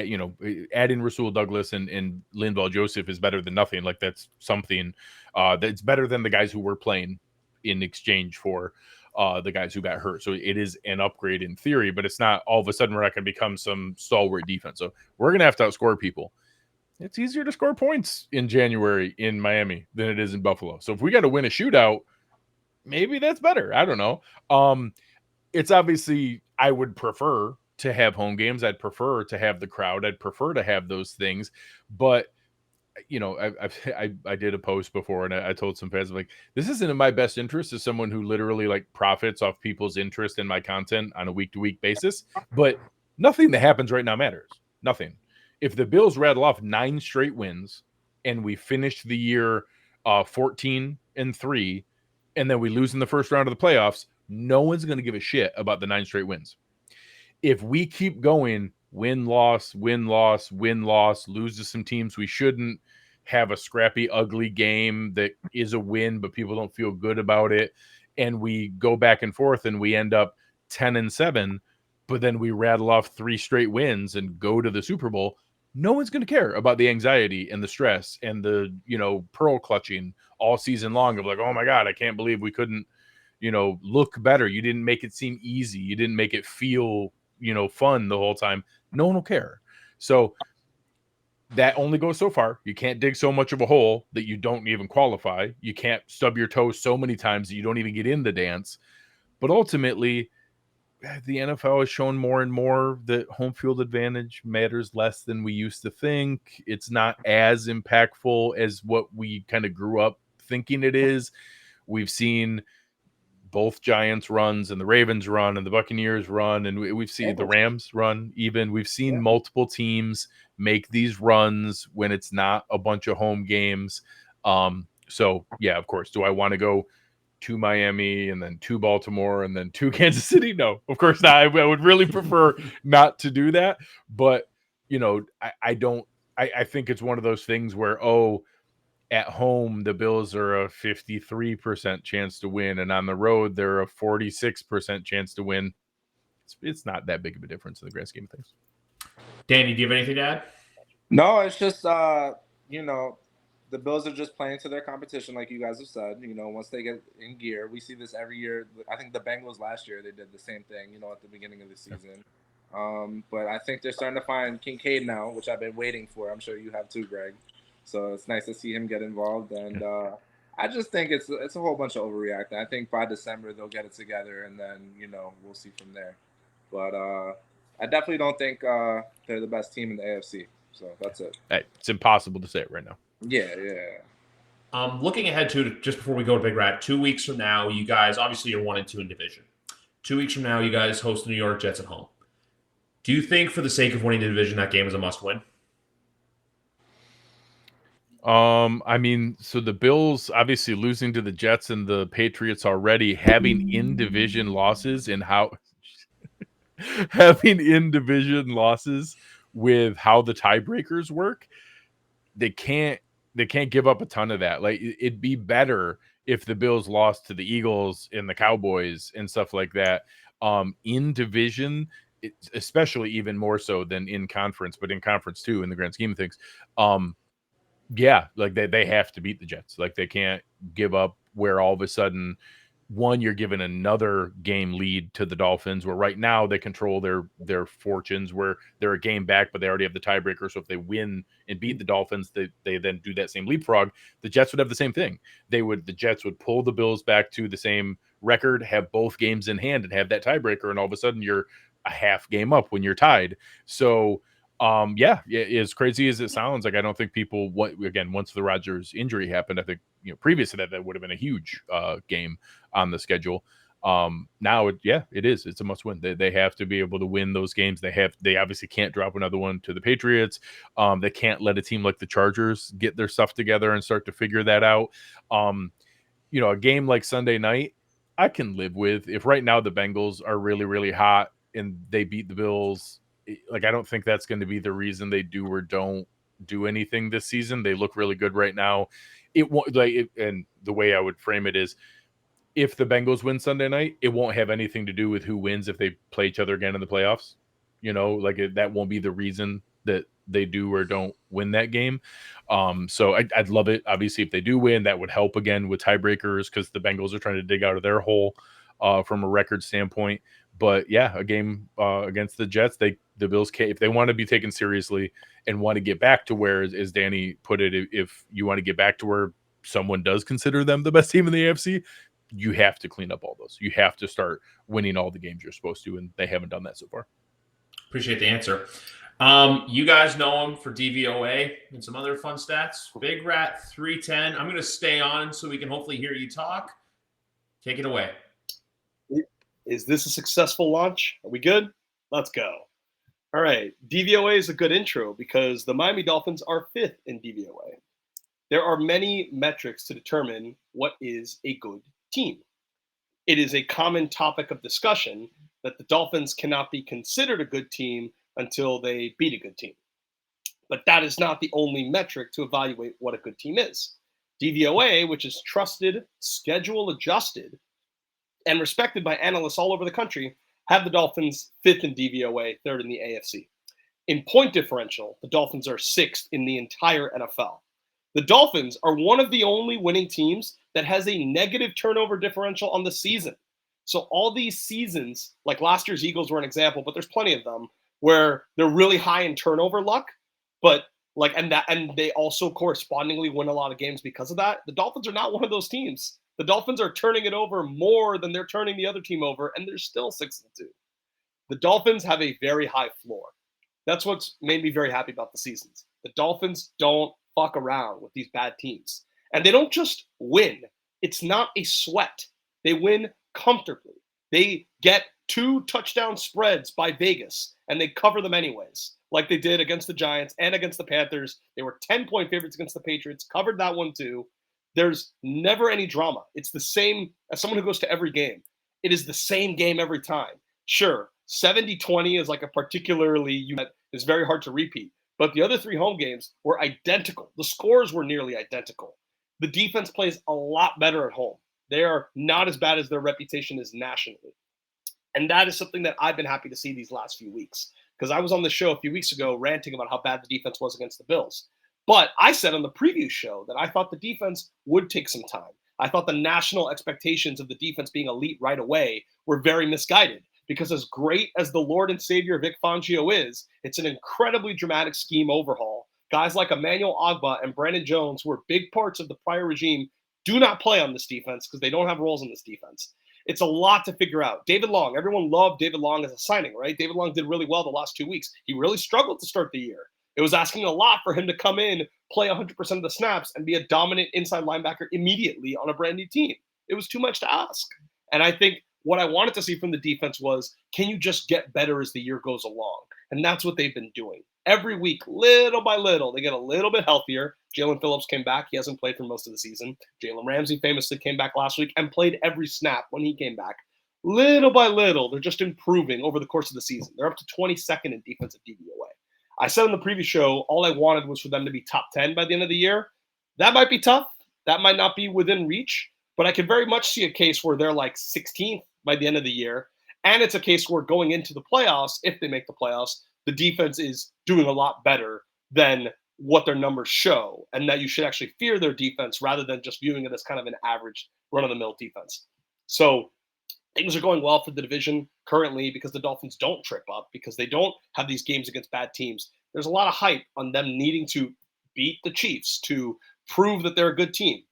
add in Rasul Douglas and Linval Joseph is better than nothing. Like that's something that's better than the guys who were playing in exchange for the guys who got hurt. So it is an upgrade in theory, but it's not all of a sudden we're not going to become some stalwart defense. So we're going to have to outscore people. It's easier to score points in January in Miami than it is in Buffalo. So if we got to win a shootout, maybe that's better. I don't know. It's obviously, I would prefer to have home games. I'd prefer to have the crowd. I'd prefer to have those things. But, I did a post before and I told some fans, like, this isn't in my best interest as someone who literally like profits off people's interest in my content on a week-to-week basis. But nothing that happens right now matters. Nothing. If the Bills rattle off 9 straight wins and we finish the year 14-3, and then we lose in the first round of the playoffs, no one's going to give a shit about the 9 straight wins. If we keep going, win, loss, lose to some teams we shouldn't, have a scrappy, ugly game that is a win, but people don't feel good about it, and we go back and forth and we end up 10-7, but then we rattle off 3 straight wins and go to the Super Bowl, no one's going to care about the anxiety and the stress and the, pearl clutching all season long of like, oh my God, I can't believe we couldn't, look better. You didn't make it seem easy. You didn't make it feel, fun the whole time. No one will care. So that only goes so far. You can't dig so much of a hole that you don't even qualify. You can't stub your toes so many times that you don't even get in the dance. But ultimately, the NFL has shown more and more that home field advantage matters less than we used to think. It's not as impactful as what we kind of grew up thinking it is. We've seen both Giants runs and the Ravens run and the Buccaneers run, and we've seen the Rams run even. We've seen multiple teams make these runs when it's not a bunch of home games. So, yeah, of course, do I want to go to Miami and then to Baltimore and then to Kansas City? No, of course not. I would really prefer not to do that. But, I think it's one of those things where, at home, the Bills are a 53% chance to win, and on the road, they're a 46% chance to win. It's not that big of a difference in the grand scheme of things. Danny, do you have anything to add? No, it's just, the Bills are just playing to their competition, like you guys have said. Once they get in gear, we see this every year. I think the Bengals last year, they did the same thing, at the beginning of the season. But I think they're starting to find Kincaid now, which I've been waiting for. I'm sure you have too, Greg. So it's nice to see him get involved. And I just think it's a whole bunch of overreacting. I think by December, they'll get it together, and then, we'll see from there. But I definitely don't think they're the best team in the AFC. So that's it. Hey, it's impossible to say it right now. Yeah. Looking ahead to just before we go to Big Rat, 2 weeks from now, you guys obviously are 1-2 in division. 2 weeks from now, you guys host the New York Jets at home. Do you think, for the sake of winning the division, that game is a must-win? I mean, so the Bills obviously losing to the Jets and the Patriots already, having in-division losses and how having in-division losses with how the tiebreakers work, they can't give up a ton of that. Like, it'd be better if the Bills lost to the Eagles and the Cowboys and stuff like that, in division, especially even more so than in conference, but in conference too, in the grand scheme of things, yeah, like they have to beat the Jets. Like they can't give up where all of a sudden one, you're given another game lead to the Dolphins, where right now they control their fortunes, where they're a game back, but they already have the tiebreaker. So if they win and beat the Dolphins, they then do that same leapfrog. The Jets would have the same thing. The Jets would pull the Bills back to the same record, have both games in hand, and have that tiebreaker, and all of a sudden you're a half game up when you're tied. So yeah, as crazy as it sounds, like I don't think people once the Rodgers injury happened, I think previous to that would have been a huge game on the schedule. Now it is. It's a must win. They have to be able to win those games. They obviously can't drop another one to the Patriots. They can't let a team like the Chargers get their stuff together and start to figure that out. A game like Sunday night, I can live with. If right now the Bengals are really, really hot and they beat the Bills, like I don't think that's going to be the reason they do or don't do anything this season. They look really good right now. And the way I would frame it is, if the Bengals win Sunday night, it won't have anything to do with who wins if they play each other again in the playoffs. That won't be the reason that they do or don't win that game. So I'd love it. Obviously, if they do win, that would help again with tiebreakers, because the Bengals are trying to dig out of their hole from a record standpoint. But yeah, a game against the Jets, the Bills can't, if they want to be taken seriously and want to get back to where, as Danny put it, if you want to get back to where someone does consider them the best team in the AFC, you have to clean up all those. You have to start winning all the games you're supposed to, and they haven't done that so far. Appreciate the answer. You guys know him for DVOA and some other fun stats. Big Rat 310. I'm going to stay on so we can hopefully hear you talk. Take it away. Is this a successful launch? Are we good? Let's go. All right. DVOA is a good intro because the Miami Dolphins are 5th in DVOA. There are many metrics to determine what is a good team. It is a common topic of discussion that the Dolphins cannot be considered a good team until they beat a good team. But that is not the only metric to evaluate what a good team is. DVOA, which is trusted, schedule adjusted, and respected by analysts all over the country, have the Dolphins 5th in DVOA, 3rd in the AFC. In point differential, the Dolphins are 6th in the entire NFL. The Dolphins are one of the only winning teams that has a negative turnover differential on the season. So all these seasons, like last year's Eagles were an example, but there's plenty of them where they're really high in turnover luck, but and they also correspondingly win a lot of games because of that. The Dolphins are not one of those teams. The Dolphins are turning it over more than they're turning the other team over, and they're still 6-2. The Dolphins have a very high floor. That's what's made me very happy about the seasons. The Dolphins don't fuck around with these bad teams. And they don't just win. It's not a sweat. They win comfortably. They get 2 touchdown spreads by Vegas, and they cover them anyways, like they did against the Giants and against the Panthers. They were 10-point favorites against the Patriots, covered that one too. There's never any drama. It's the same, as someone who goes to every game, it is the same game every time. Sure, 70-20 is like a particularly, that is very hard to repeat. But the other 3 home games were identical. The scores were nearly identical. The defense plays a lot better at home. They are not as bad as their reputation is nationally. And that is something that I've been happy to see these last few weeks. Because I was on the show a few weeks ago ranting about how bad the defense was against the Bills. But I said on the previous show that I thought the defense would take some time. I thought the national expectations of the defense being elite right away were very misguided. Because as great as the Lord and Savior Vic Fangio is, it's an incredibly dramatic scheme overhaul. Guys like Emmanuel Ogbah and Brandon Jones, who were big parts of the prior regime, do not play on this defense because they don't have roles in this defense. It's a lot to figure out. David Long, everyone loved David Long as a signing, right? David Long did really well the last 2 weeks. He really struggled to start the year. It was asking a lot for him to come in, play 100% of the snaps, and be a dominant inside linebacker immediately on a brand new team. It was too much to ask. And I think what I wanted to see from the defense was, can you just get better as the year goes along? And that's what they've been doing. Every week, little by little, they get a little bit healthier. Jalen Phillips came back. He hasn't played for most of the season. Jalen Ramsey famously came back last week and played every snap when he came back. Little by little, they're just improving over the course of the season. They're up to 22nd in defensive DVOA. I said on the previous show, all I wanted was for them to be top 10 by the end of the year. That might be tough. That might not be within reach. But I could very much see a case where they're like 16th by the end of the year. And it's a case where going into the playoffs, if they make the playoffs, the defense is doing a lot better than what their numbers show, and that you should actually fear their defense rather than just viewing it as kind of an average run-of-the-mill defense. So things are going well for the division currently because the Dolphins don't trip up, because they don't have these games against bad teams. There's a lot of hype on them needing to beat the Chiefs to prove that they're a good team.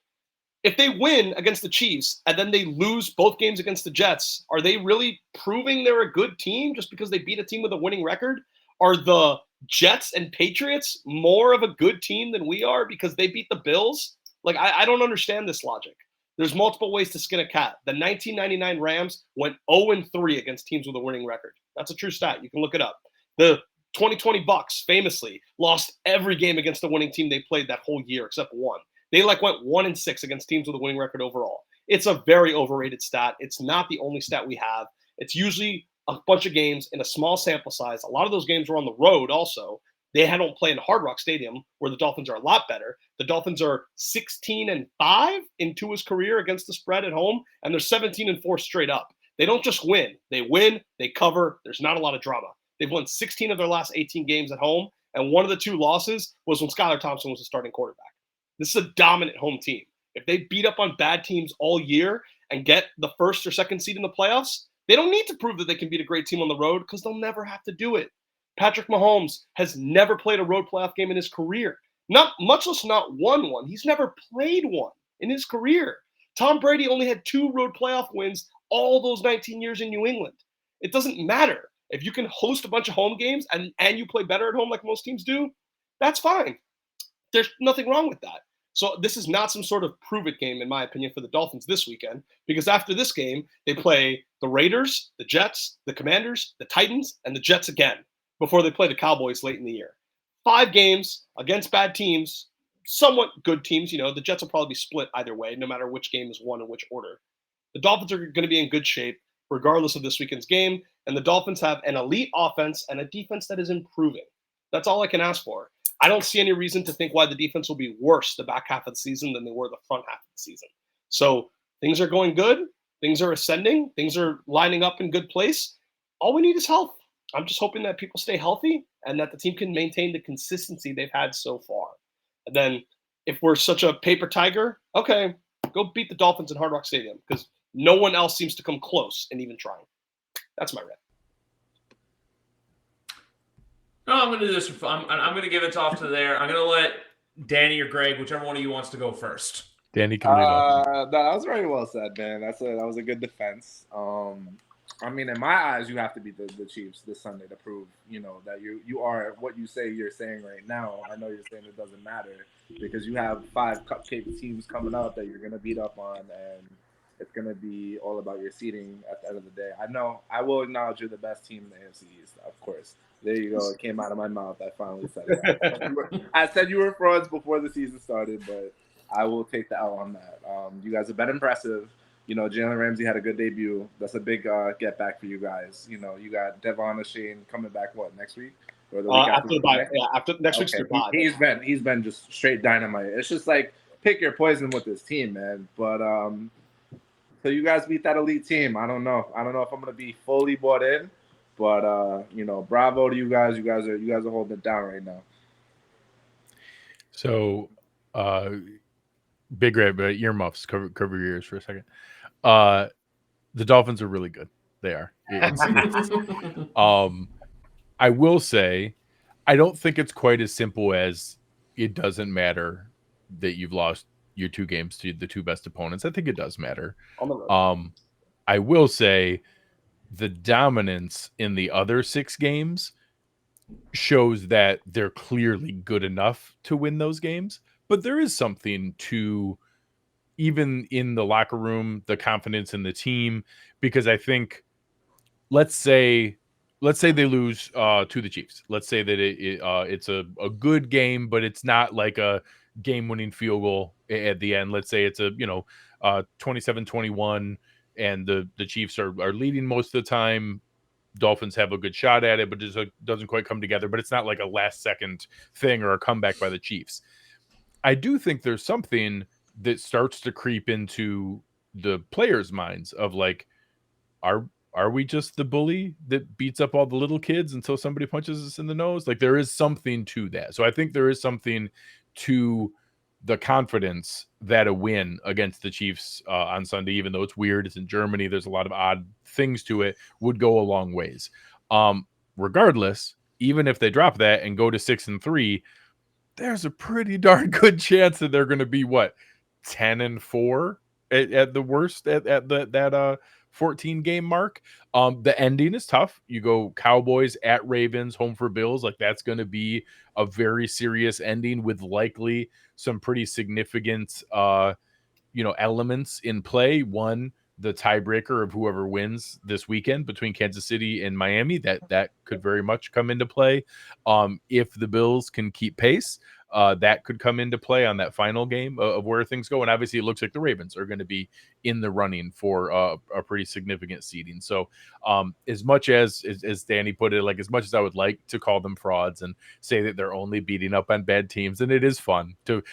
If they win against the Chiefs and then they lose both games against the Jets, are they really proving they're a good team just because they beat a team with a winning record? Are the Jets and Patriots more of a good team than we are because they beat the Bills? Like, I don't understand this logic. There's multiple ways to skin a cat. The 1999 Rams went 0-3 against teams with a winning record. That's a true stat. You can look it up. The 2020 Bucks famously lost every game against the winning team they played that whole year except one. They went 1-6 against teams with a winning record overall. It's a very overrated stat. It's not the only stat we have. It's usually a bunch of games in a small sample size. A lot of those games were on the road also. They don't play in Hard Rock Stadium, where the Dolphins are a lot better. The Dolphins are 16-5 in Tua's career against the spread at home, and they're 17-4 straight up. They don't just win. They win, they cover. There's not a lot of drama. They've won 16 of their last 18 games at home, and one of the 2 losses was when Skylar Thompson was the starting quarterback. This is a dominant home team. If they beat up on bad teams all year and get the first or second seed in the playoffs, they don't need to prove that they can beat a great team on the road because they'll never have to do it. Patrick Mahomes has never played a road playoff game in his career, much less not won one. He's never played one in his career. Tom Brady only had 2 road playoff wins all those 19 years in New England. It doesn't matter. If you can host a bunch of home games and you play better at home like most teams do, that's fine. There's nothing wrong with that. So this is not some sort of prove-it game, in my opinion, for the Dolphins this weekend, because after this game, they play the Raiders, the Jets, the Commanders, the Titans, and the Jets again before they play the Cowboys late in the year. 5 games against bad teams, somewhat good teams. The Jets will probably be split either way, no matter which game is won in which order. The Dolphins are going to be in good shape regardless of this weekend's game, and the Dolphins have an elite offense and a defense that is improving. That's all I can ask for. I don't see any reason to think why the defense will be worse the back half of the season than they were the front half of the season. So things are going good. Things are ascending. Things are lining up in good place. All we need is health. I'm just hoping that people stay healthy and that the team can maintain the consistency they've had so far. And then if we're such a paper tiger, okay, go beat the Dolphins in Hard Rock Stadium because no one else seems to come close in even trying. That's my rant. No, I'm going to do this for fun. I'm going to give it off to there. I'm going to let Danny or Greg, whichever one of you wants to go first. Danny can lead off. That was very well said, man. That was a good defense. I mean, in my eyes, you have to beat the Chiefs this Sunday to prove, that you are what you say you're saying right now. I know you're saying it doesn't matter because you have 5 cupcake teams coming up that you're going to beat up on, and it's going to be all about your seeding at the end of the day. I know. I will acknowledge you're the best team in the AFC East, of course. There you go. It came out of my mouth. I finally said it. I said you were frauds before the season started, but I will take the L on that. You guys have been impressive. Jalen Ramsey had a good debut. That's a big get back for you guys. You got Devon Shane coming back next week or the week after the bye. Yeah, after next week's bye. He's been just straight dynamite. It's just like pick your poison with this team, man. But so you guys beat that elite team. I don't know if I'm gonna be fully bought in, but bravo to you guys. You guys are holding it down right now. So, Big Red, earmuffs, cover your ears for a second. The Dolphins are really good. They are. I will say, I don't think it's quite as simple as it doesn't matter that you've lost your 2 games to the 2 best opponents. I think it does matter. I will say the dominance in the other 6 games shows that they're clearly good enough to win those games. But there is something to, even in the locker room, the confidence in the team, because I think, let's say they lose to the Chiefs. Let's say that it's a good game, but it's not like a game-winning field goal at the end. Let's say it's a 27-21, and the Chiefs are leading most of the time. Dolphins have a good shot at it, but just doesn't quite come together. But it's not like a last-second thing or a comeback by the Chiefs. I do think there's something that starts to creep into the players' minds of like, are we just the bully that beats up all the little kids until somebody punches us in the nose? Like, there is something to that. So I think there is something to the confidence that a win against the Chiefs on Sunday, even though it's weird, it's in Germany, there's a lot of odd things to it, would go a long ways. Regardless, even if they drop that and go to 6-3, there's a pretty darn good chance that they're going to be 10-4 at the worst at that 14 game mark. The ending is tough. You go Cowboys at Ravens, home for Bills. Like, that's going to be a very serious ending with likely some pretty significant elements in play. One, the tiebreaker of whoever wins this weekend between Kansas City and Miami, that could very much come into play. If the Bills can keep pace, that could come into play on that final game of where things go. And obviously it looks like the Ravens are going to be in the running for a pretty significant seeding. So as much as Danny put it, like, as much as I would like to call them frauds and say that they're only beating up on bad teams, and it is fun to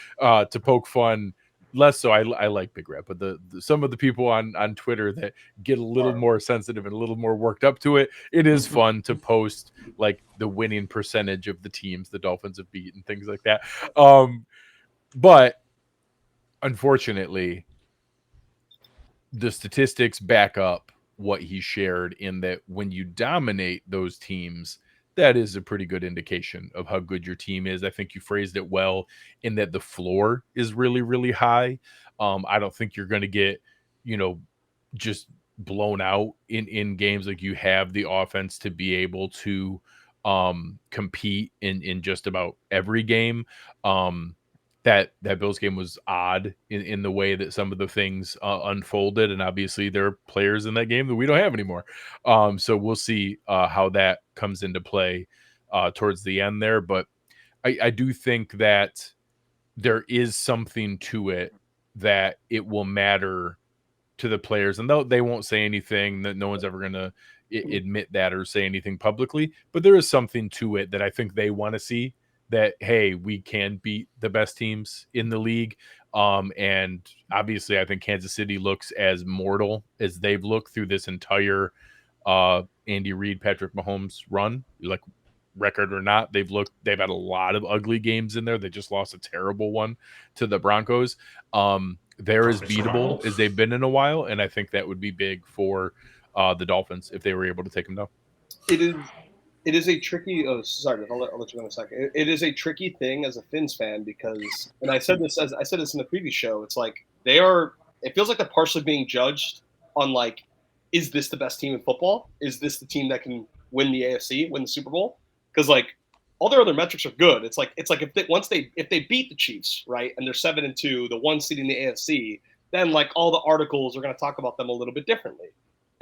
poke fun. Less so, I like Big Red, but the some of the people on Twitter that get a little more sensitive and a little more worked up to it, it is fun to post like the winning percentage of the teams the Dolphins have beat and things like that. But unfortunately, the statistics back up what he shared in that when you dominate those teams, that is a pretty good indication of how good your team is. I think you phrased it well in that the floor is really, really high. I don't think you're going to get, just blown out in games. Like, you have the offense to be able to compete in just about every game. That Bills game was odd in the way that some of the things unfolded. And obviously there are players in that game that we don't have anymore. So we'll see how that comes into play towards the end there. But I do think that there is something to it, that it will matter to the players. And though they won't say anything, that no one's ever going to admit that or say anything publicly, but there is something to it that I think they want to see, that, hey, we can beat the best teams in the league. And obviously I think Kansas City looks as mortal as they've looked through this entire Andy Reid, Patrick Mahomes run. Like, record or not, they've had a lot of ugly games in there. They just lost a terrible one to the Broncos. They're as beatable as they've been in a while, and I think that would be big for the Dolphins if they were able to take them down. It is a tricky. Oh, sorry, I'll let you go in a second. It is a tricky thing as a Finns fan because, and I said this in the previous show. It's like it feels like they're partially being judged on, like, is this the best team in football? Is this the team that can win the AFC, win the Super Bowl? Because, like, all their other metrics are good. It's like if they beat the Chiefs, right, and they're 7-2, the one seed in the AFC, then, like, all the articles are going to talk about them a little bit differently,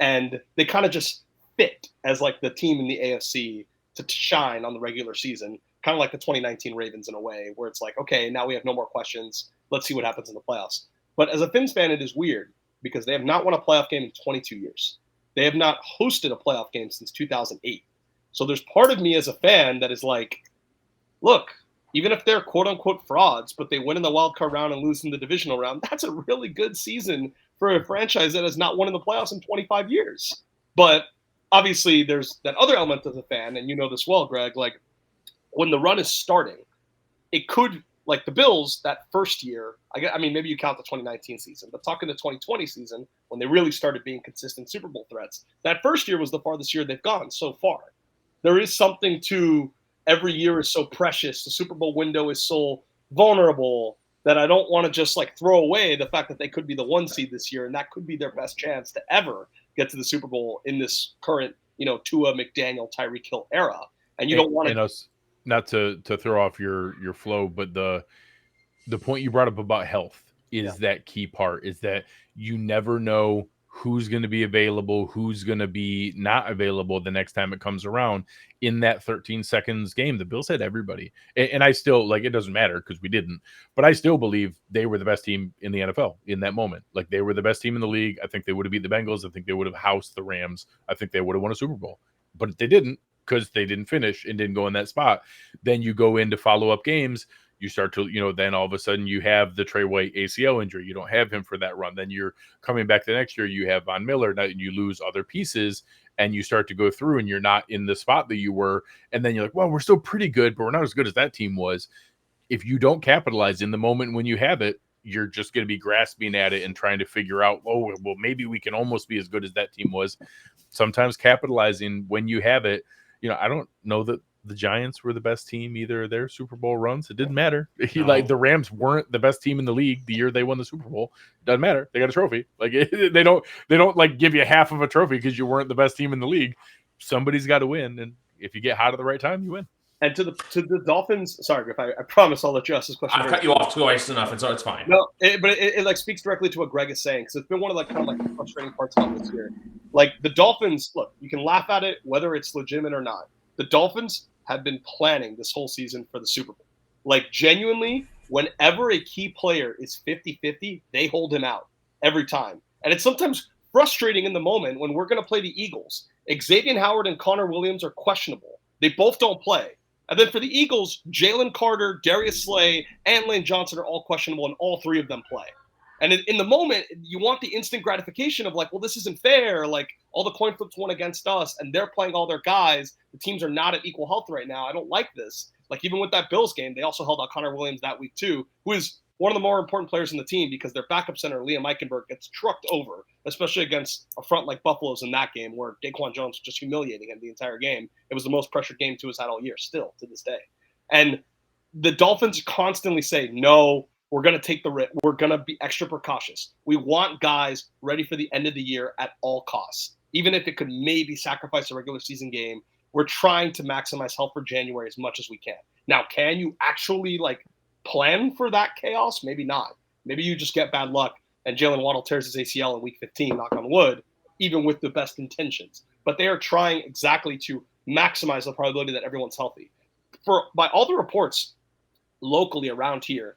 and they kind of just fit as, like, the team in the AFC to shine on the regular season, kind of like the 2019 Ravens in a way, where it's like, okay, now we have no more questions. Let's see what happens in the playoffs. But as a Finns fan, it is weird because they have not won a playoff game in 22 years. They have not hosted a playoff game since 2008. So there's part of me as a fan that is like, look, even if they're quote unquote frauds, but they win in the wild card round and lose in the divisional round, that's a really good season for a franchise that has not won in the playoffs in 25 years. But obviously there's that other element as a fan, and you know this well, Greg, like, when the run is starting, it could, like the Bills that first year, I mean, maybe you count the 2019 season, but talking the 2020 season, when they really started being consistent Super Bowl threats, that first year was the farthest year they've gone so far. There is something to every year is so precious. The Super Bowl window is so vulnerable that I don't want to just, like, throw away the fact that they could be the one seed this year, and that could be their best chance to ever get to the Super Bowl in this current, Tua, McDaniel, Tyreek Hill era. And you don't want to, not to throw off your flow, but the point you brought up about health is that key part, is that you never know who's going to be available, who's going to be not available the next time it comes around. In that 13 seconds game, the Bills had everybody. And I still, like, it doesn't matter because we didn't, but I still believe they were the best team in the NFL in that moment. Like, they were the best team in the league. I think they would have beat the Bengals. I think they would have housed the Rams. I think they would have won a Super Bowl, but they didn't because they didn't finish and didn't go in that spot. Then you go into follow-up games. You start to, then all of a sudden you have the Trey White ACL injury. You don't have him for that run. Then you're coming back the next year. You have Von Miller. Now you lose other pieces, and you start to go through, and you're not in the spot that you were. And then you're like, well, we're still pretty good, but we're not as good as that team was. If you don't capitalize in the moment when you have it, you're just going to be grasping at it and trying to figure out, oh, well, maybe we can almost be as good as that team was. Sometimes capitalizing when you have it, I don't know that the Giants were the best team either of their Super Bowl runs. It didn't matter. No. Like the Rams weren't the best team in the league the year they won the Super Bowl. Doesn't matter. They got a trophy. Like they don't like give you half of a trophy because you weren't the best team in the league. Somebody's got to win, and if you get hot at the right time, you win. And to the Dolphins, sorry, Griff, I promise I'll let you ask this question. I've cut you off twice enough, and so it's fine. No, but it like speaks directly to what Greg is saying, because it's been one of the frustrating parts about this year. Like the Dolphins, look, you can laugh at it whether it's legitimate or not. The Dolphins have been planning this whole season for the Super Bowl. Like genuinely, whenever a key player is 50-50, they hold him out every time. And it's sometimes frustrating in the moment when we're going to play the Eagles. Xavier Howard and Connor Williams are questionable. They both don't play. And then for the Eagles, Jalen Carter, Darius Slay, and Lane Johnson are all questionable, and all three of them play. And in the moment, you want the instant gratification of like, well, this isn't fair. Like all the coin flips won against us, and they're playing all their guys. The teams are not at equal health right now. I don't like this. Like even with that Bills game, they also held out Connor Williams that week too, who is one of the more important players in the team because their backup center, Liam Eichenberg, gets trucked over, especially against a front like Buffalo's in that game where Daquan Jones was just humiliating him the entire game. It was the most pressured game Tua's had all year, still to this day. And the Dolphins constantly say, no, we're going to take the risk. We're going to be extra precautious. We want guys ready for the end of the year at all costs. Even if it could maybe sacrifice a regular season game, we're trying to maximize health for January as much as we can. Now, can you actually plan for that chaos? Maybe not. Maybe you just get bad luck and Jalen Waddle tears his ACL in week 15, knock on wood, even with the best intentions. But they are trying exactly to maximize the probability that everyone's healthy. By all the reports locally around here,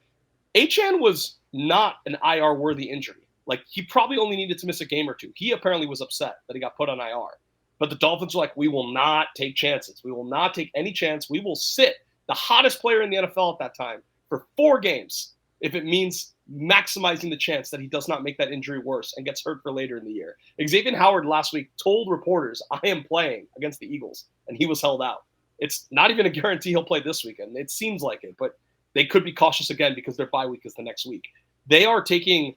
Achane was not an IR-worthy injury. Like, he probably only needed to miss a game or two. He apparently was upset that he got put on IR. But the Dolphins were like, we will not take chances. We will not take any chance. We will sit the hottest player in the NFL at that time for 4 games if it means maximizing the chance that he does not make that injury worse and gets hurt for later in the year. Xavier Howard last week told reporters, I am playing against the Eagles, and he was held out. It's not even a guarantee he'll play this weekend. It seems like it, but they could be cautious again because their bye week is the next week. They are taking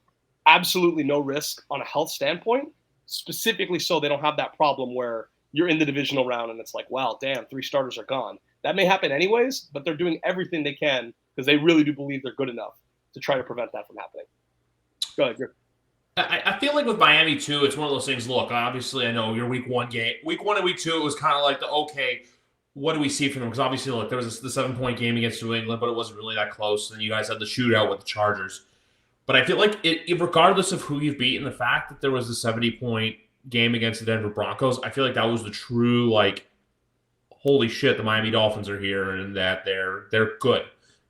absolutely no risk on a health standpoint, specifically so they don't have that problem where you're in the divisional round and it's like, wow, damn, 3 starters are gone. That may happen anyways, but they're doing everything they can because they really do believe they're good enough to try to prevent that from happening. Go ahead, Griff. I feel like with Miami, too, it's one of those things. Look, obviously, I know your week 1 game. Week 1 and week 2, it was kind of like what do we see from them? Because obviously, look, there was the 7-point game against New England, but it wasn't really that close. And you guys had the shootout with the Chargers. But I feel like regardless of who you've beaten, the fact that there was a 70-point game against the Denver Broncos, I feel like that was the true, holy shit, the Miami Dolphins are here and that they're good.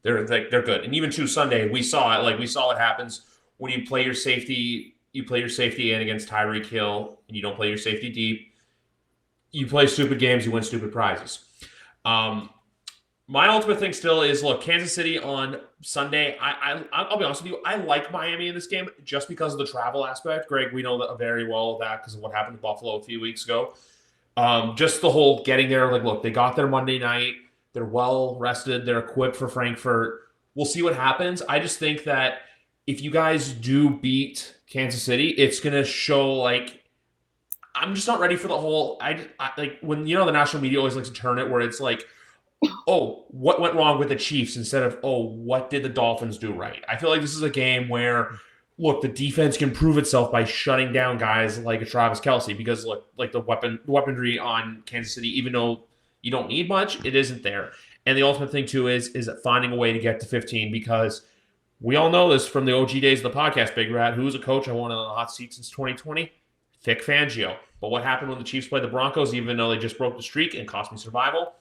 They're good. And even Sunday, we saw it. We saw what happens when you play your safety. You play your safety in against Tyreek Hill, and you don't play your safety deep. You play stupid games, you win stupid prizes. My ultimate thing still is, look, Kansas City on Sunday. I'll be honest with you. I like Miami in this game just because of the travel aspect. Greg, we know that very well that because of what happened to Buffalo a few weeks ago. Just the whole getting there. Look, they got there Monday night. They're well rested. They're equipped for Frankfurt. We'll see what happens. I just think that if you guys do beat Kansas City, it's going to show I'm just not ready for the whole. I when the national media always likes to turn it where it's oh, what went wrong with the Chiefs instead of, oh, what did the Dolphins do right? I feel like this is a game where, look, the defense can prove itself by shutting down guys like a Travis Kelce because, look, the weaponry on Kansas City, even though you don't need much, it isn't there. And the ultimate thing, too, is finding a way to get to 15 because we all know this from the OG days of the podcast, Big Rat. Who's a coach I wanted on the hot seat since 2020? Vic Fangio. But what happened when the Chiefs played the Broncos, even though they just broke the streak and cost me survival?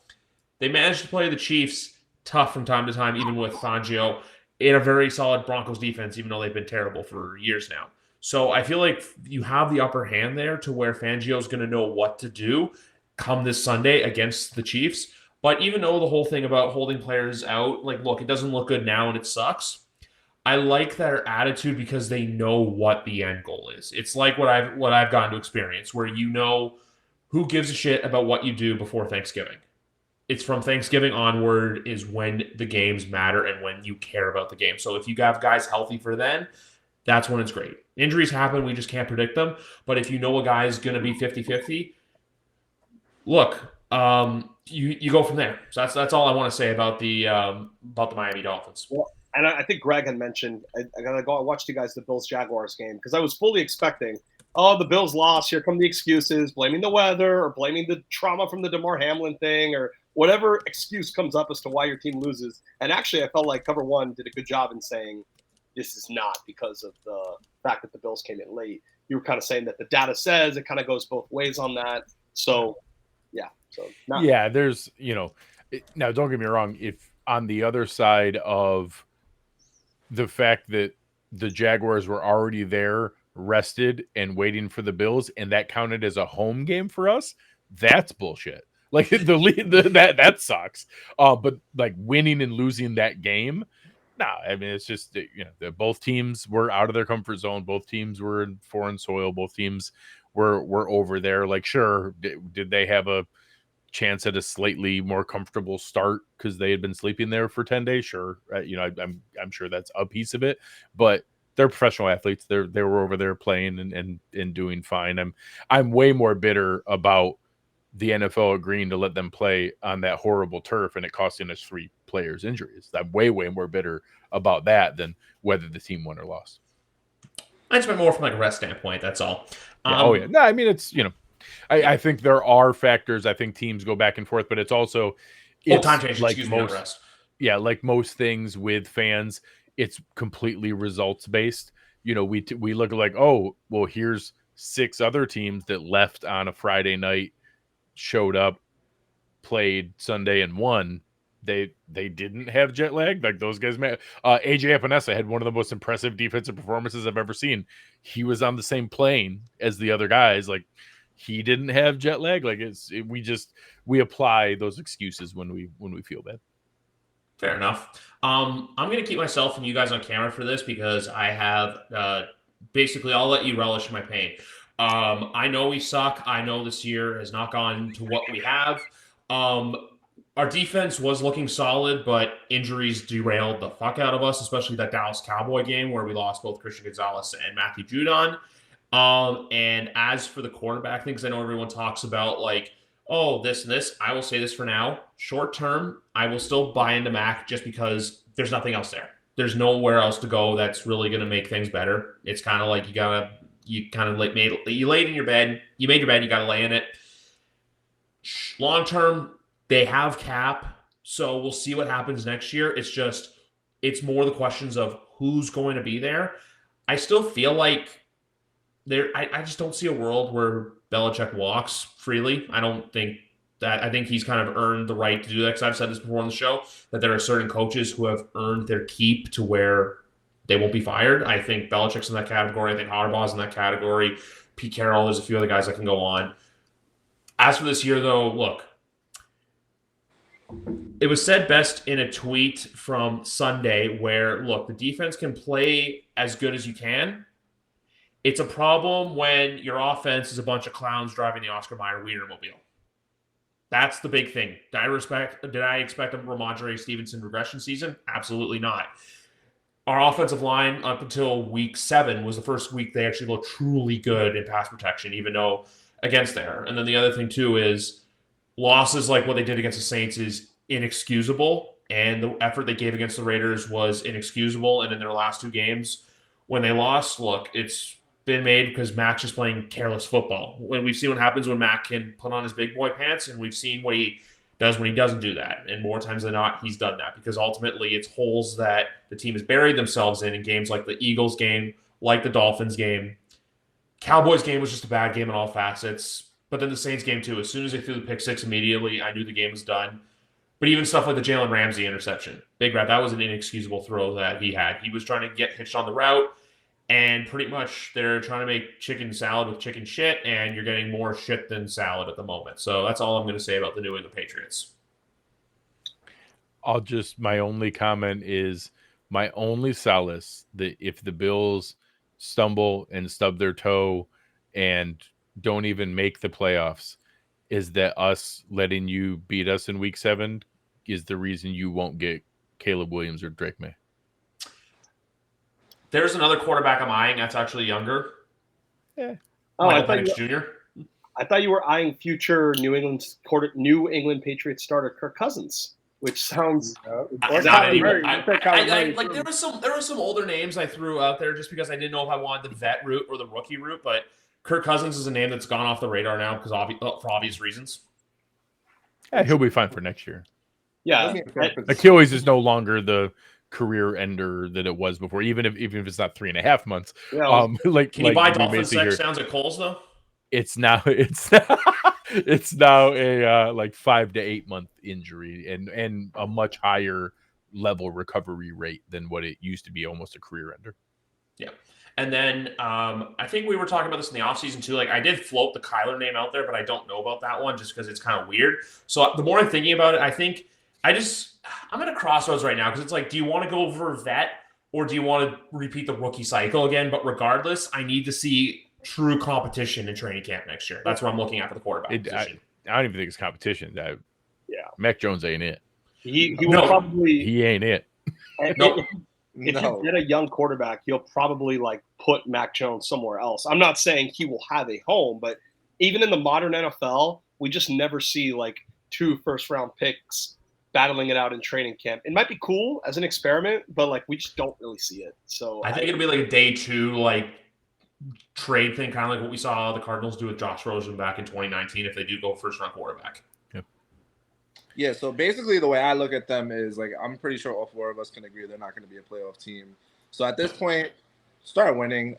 They managed to play the Chiefs tough from time to time, even with Fangio, in a very solid Broncos defense, even though they've been terrible for years now. So I feel like you have the upper hand there to where Fangio's going to know what to do come this Sunday against the Chiefs. But even though the whole thing about holding players out, like, look, it doesn't look good now and it sucks. I like their attitude because they know what the end goal is. It's like what I've gotten to experience, where you know who gives a shit about what you do before Thanksgiving. It's from Thanksgiving onward is when the games matter and when you care about the game. So if you have guys healthy for then, that's when it's great. Injuries happen. We just can't predict them. But if you know a guy is going to be 50-50, look, you go from there. So that's all I want to say about the Miami Dolphins. Well, and I think Greg had mentioned, I got to go watch you guys the Bills-Jaguars game because I was fully expecting, oh, the Bills lost. Here come the excuses, blaming the weather or blaming the trauma from the DeMar Hamlin thing or whatever excuse comes up as to why your team loses. And actually, I felt like Cover One did a good job in saying this is not because of the fact that the Bills came in late. You were kind of saying that the data says it kind of goes both ways on that. So, yeah. Yeah, there's, now don't get me wrong. If on the other side of the fact that the Jaguars were already there, rested and waiting for the Bills, and that counted as a home game for us, that's bullshit. Like that sucks. But like winning and losing that game, no, I mean, it's just, both teams were out of their comfort zone. Both teams were in foreign soil. Both teams were over there. Like, sure, did they have a chance at a slightly more comfortable start because they had been sleeping there for 10 days? Sure. I'm sure that's a piece of it, but they're professional athletes. They were over there playing and doing fine. I'm way more bitter about the NFL agreeing to let them play on that horrible turf and it costing us 3 players injuries. I'm way more bitter about that than whether the team won or lost. I just meant more from like a rest standpoint. That's all. Yeah. No, I mean, it's, I think there are factors. I think teams go back and forth, but it's also time change. Like excuse me, not rest. Yeah, like most things with fans, it's completely results based. We look like, oh, well, here's 6 other teams that left on a Friday night, showed up, played Sunday and won. They didn't have jet lag. Like those guys, AJ Epinesa had one of the most impressive defensive performances I've ever seen. He was on the same plane as the other guys. Like he didn't have jet lag. Like we apply those excuses when we feel bad. Fair enough. I'm going to keep myself and you guys on camera for this because I have basically I'll let you relish my pain. I know we suck. I know this year has not gone to what we have. Our defense was looking solid, but injuries derailed the fuck out of us, especially that Dallas Cowboy game where we lost both Christian Gonzalez and Matthew Judon. And as for the quarterback thing, because I know everyone talks about like, oh, this and this, I will say this for now. Short term, I will still buy into Mac just because there's nothing else there. There's nowhere else to go that's really going to make things better. It's kind of like you laid in your bed, you made your bed, you got to lay in it. Long term, they have cap, so we'll see what happens next year. It's more the questions of who's going to be there. I still feel like I just don't see a world where Belichick walks freely. I don't think that. I think he's kind of earned the right to do that because I've said this before on the show that there are certain coaches who have earned their keep to where they won't be fired. I think Belichick's in that category. I think Harbaugh's in that category. Pete Carroll, there's a few other guys that can go on. As for this year, though, look, it was said best in a tweet from Sunday where, look, the defense can play as good as you can. It's a problem when your offense is a bunch of clowns driving the Oscar Mayer Wienermobile. That's the big thing. Did I expect a Ramondre Stevenson regression season? Absolutely not. Our offensive line up until week 7 was the first week they actually looked truly good in pass protection, even though against there. And then the other thing, too, is losses like what they did against the Saints is inexcusable, and the effort they gave against the Raiders was inexcusable. And in their last 2 games, when they lost, look, it's been made because Mac's just playing careless football. When we've seen what happens when Mac can put on his big boy pants, and we've seen what he does when he doesn't do that. And more times than not, he's done that because ultimately it's holes that the team has buried themselves in games like the Eagles game, like the Dolphins game. Cowboys game was just a bad game in all facets. But then the Saints game too, as soon as they threw the pick 6 immediately, I knew the game was done. But even stuff like the Jalen Ramsey interception, Big Rat, that was an inexcusable throw that he had. He was trying to get hitched on the route, and pretty much they're trying to make chicken salad with chicken shit, and you're getting more shit than salad at the moment. So that's all I'm going to say about the New England Patriots. My only comment is my only solace that if the Bills stumble and stub their toe and don't even make the playoffs is that us letting you beat us in week 7 is the reason you won't get Caleb Williams or Drake May. There's another quarterback I'm eyeing that's actually younger. Yeah. Michael Penix Jr. I thought you were eyeing future New England Patriots starter Kirk Cousins, which sounds not anymore. Like there were some older names I threw out there just because I didn't know if I wanted the vet route or the rookie route, but Kirk Cousins is a name that's gone off the radar now because for obvious reasons. Yeah, he'll be fine for next year. Yeah, Achilles is no longer the career ender that it was before, even if it's not 3.5 months. Yeah, can you buy Dolphin sex sounds at Kohl's though? It's now a 5 to 8 month injury and a much higher level recovery rate than what it used to be, almost a career ender. Yeah. And then I think we were talking about this in the offseason too. Like I did float the Kyler name out there, but I don't know about that one just because it's kind of weird. So the more I'm thinking about it, I think I'm at a crossroads right now because it's like, do you want to go for vet or do you want to repeat the rookie cycle again? But regardless, I need to see true competition in training camp next year. That's what I'm looking at for the quarterback position. I don't even think it's competition. Mac Jones ain't it. He ain't it. If you get a young quarterback, he'll probably like put Mac Jones somewhere else. I'm not saying he will have a home, but even in the modern NFL, we just never see like 2 first-round picks battling it out in training camp. It might be cool as an experiment, but like we just don't really see it. So I think it'll be like a day 2 like trade thing, kind of like what we saw the Cardinals do with Josh Rosen back in 2019 if they do go first-round quarterback. Yeah, so basically the way I look at them is like I'm pretty sure all 4 of us can agree they're not going to be a playoff team. So at this point, start winning,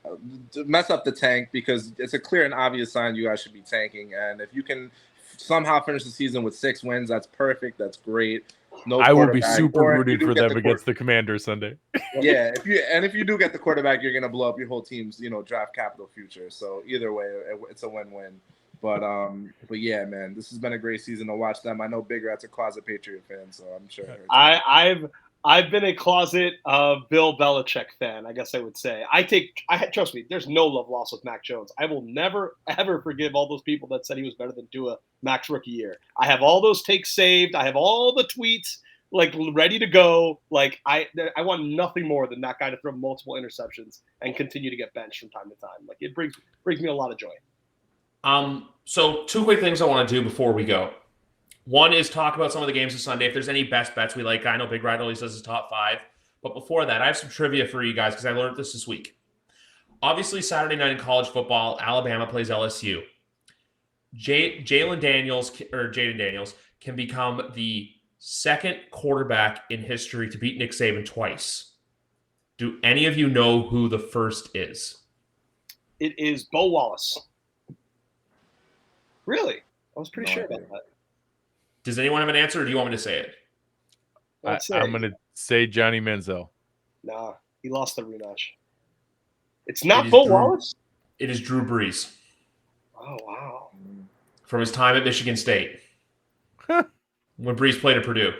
mess up the tank because it's a clear and obvious sign you guys should be tanking. And if you can somehow finish the season with 6 wins, that's perfect. That's great. I will be super rooting for them against the Commanders Sunday. Yeah, if you do get the quarterback, you're going to blow up your whole team's draft capital future. So either way, it's a win-win. But yeah, man, this has been a great season to watch them. I know Big Rat's a closet Patriot fan, so I'm sure. I've been a closet Bill Belichick fan, I guess I would say. Trust me, there's no love lost with Mac Jones. I will never ever forgive all those people that said he was better than Tua Mac's rookie year. I have all those takes saved. I have all the tweets like ready to go. Like I want nothing more than that guy to throw multiple interceptions and continue to get benched from time to time. Like it brings me a lot of joy. So 2 quick things I want to do before we go. One is talk about some of the games this Sunday. If there's any best bets we like, I know Big Rat always says his top 5. But before that, I have some trivia for you guys because I learned this week. Obviously, Saturday night in college football, Alabama plays LSU. Jaden Daniels can become the second quarterback in history to beat Nick Saban twice. Do any of you know who the first is? It is Bo Wallace. Really? I was pretty sure about that. Does anyone have an answer, or do you want me to say it? I'm going to say Johnny Manziel. Nah, he lost the rematch. It's not Bo Wallace? It is Drew Brees. Oh, wow. From his time at Michigan State. When Brees played at Purdue.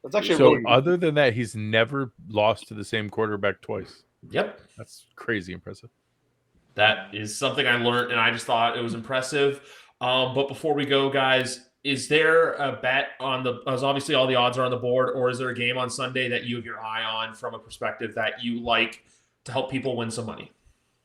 That's actually other than that, he's never lost to the same quarterback twice. Yep. That's crazy impressive. That is something I learned, and I just thought it was impressive. But before we go, guys, is there a bet as obviously all the odds are on the board, or is there a game on Sunday that you have your eye on from a perspective that you like to help people win some money?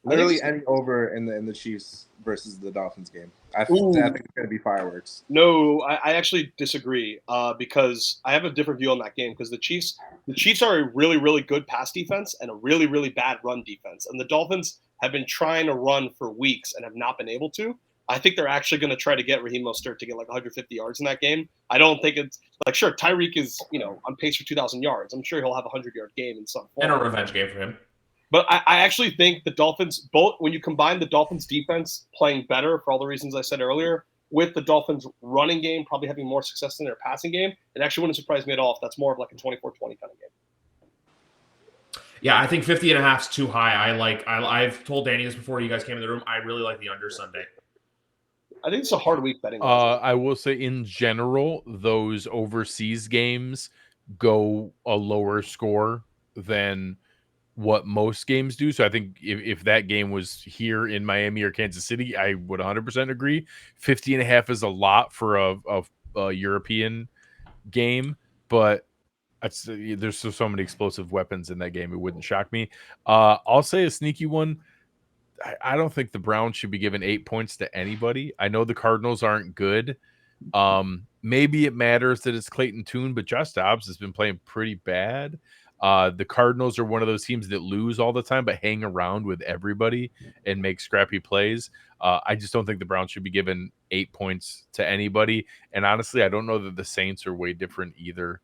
Literally any over in the Chiefs versus the Dolphins game. I think it's going to be fireworks. No, I actually disagree because I have a different view on that game because the Chiefs are a really, really good pass defense and a really, really bad run defense. And the Dolphins have been trying to run for weeks and have not been able to. I think they're actually going to try to get Raheem Mostert to get like 150 yards in that game. I don't think it's like, sure, Tyreek is, on pace for 2,000 yards. I'm sure he'll have a 100-yard game in some form. And a revenge game for him. But I actually think the Dolphins, when you combine the Dolphins defense playing better for all the reasons I said earlier, with the Dolphins running game probably having more success than their passing game, it actually wouldn't surprise me at all if that's more of like a 24-20 kind of game. Yeah, I think 50.5 is too high. I've told Danny this before you guys came in the room. I really like the under Sunday. I think it's a hard week betting. I will say in general, those overseas games go a lower score than what most games do. So I think if that game was here in Miami or Kansas City, I would 100% agree. 50.5 is a lot for a European game, but there's so many explosive weapons in that game. It wouldn't shock me. I'll say a sneaky one. I don't think the Browns should be given 8 points to anybody. I know the Cardinals aren't good. Maybe it matters that it's Clayton Tune, but Josh Dobbs has been playing pretty bad. The Cardinals are one of those teams that lose all the time, but hang around with everybody and make scrappy plays. I just don't think the Browns should be given 8 points to anybody. And honestly, I don't know that the Saints are way different either,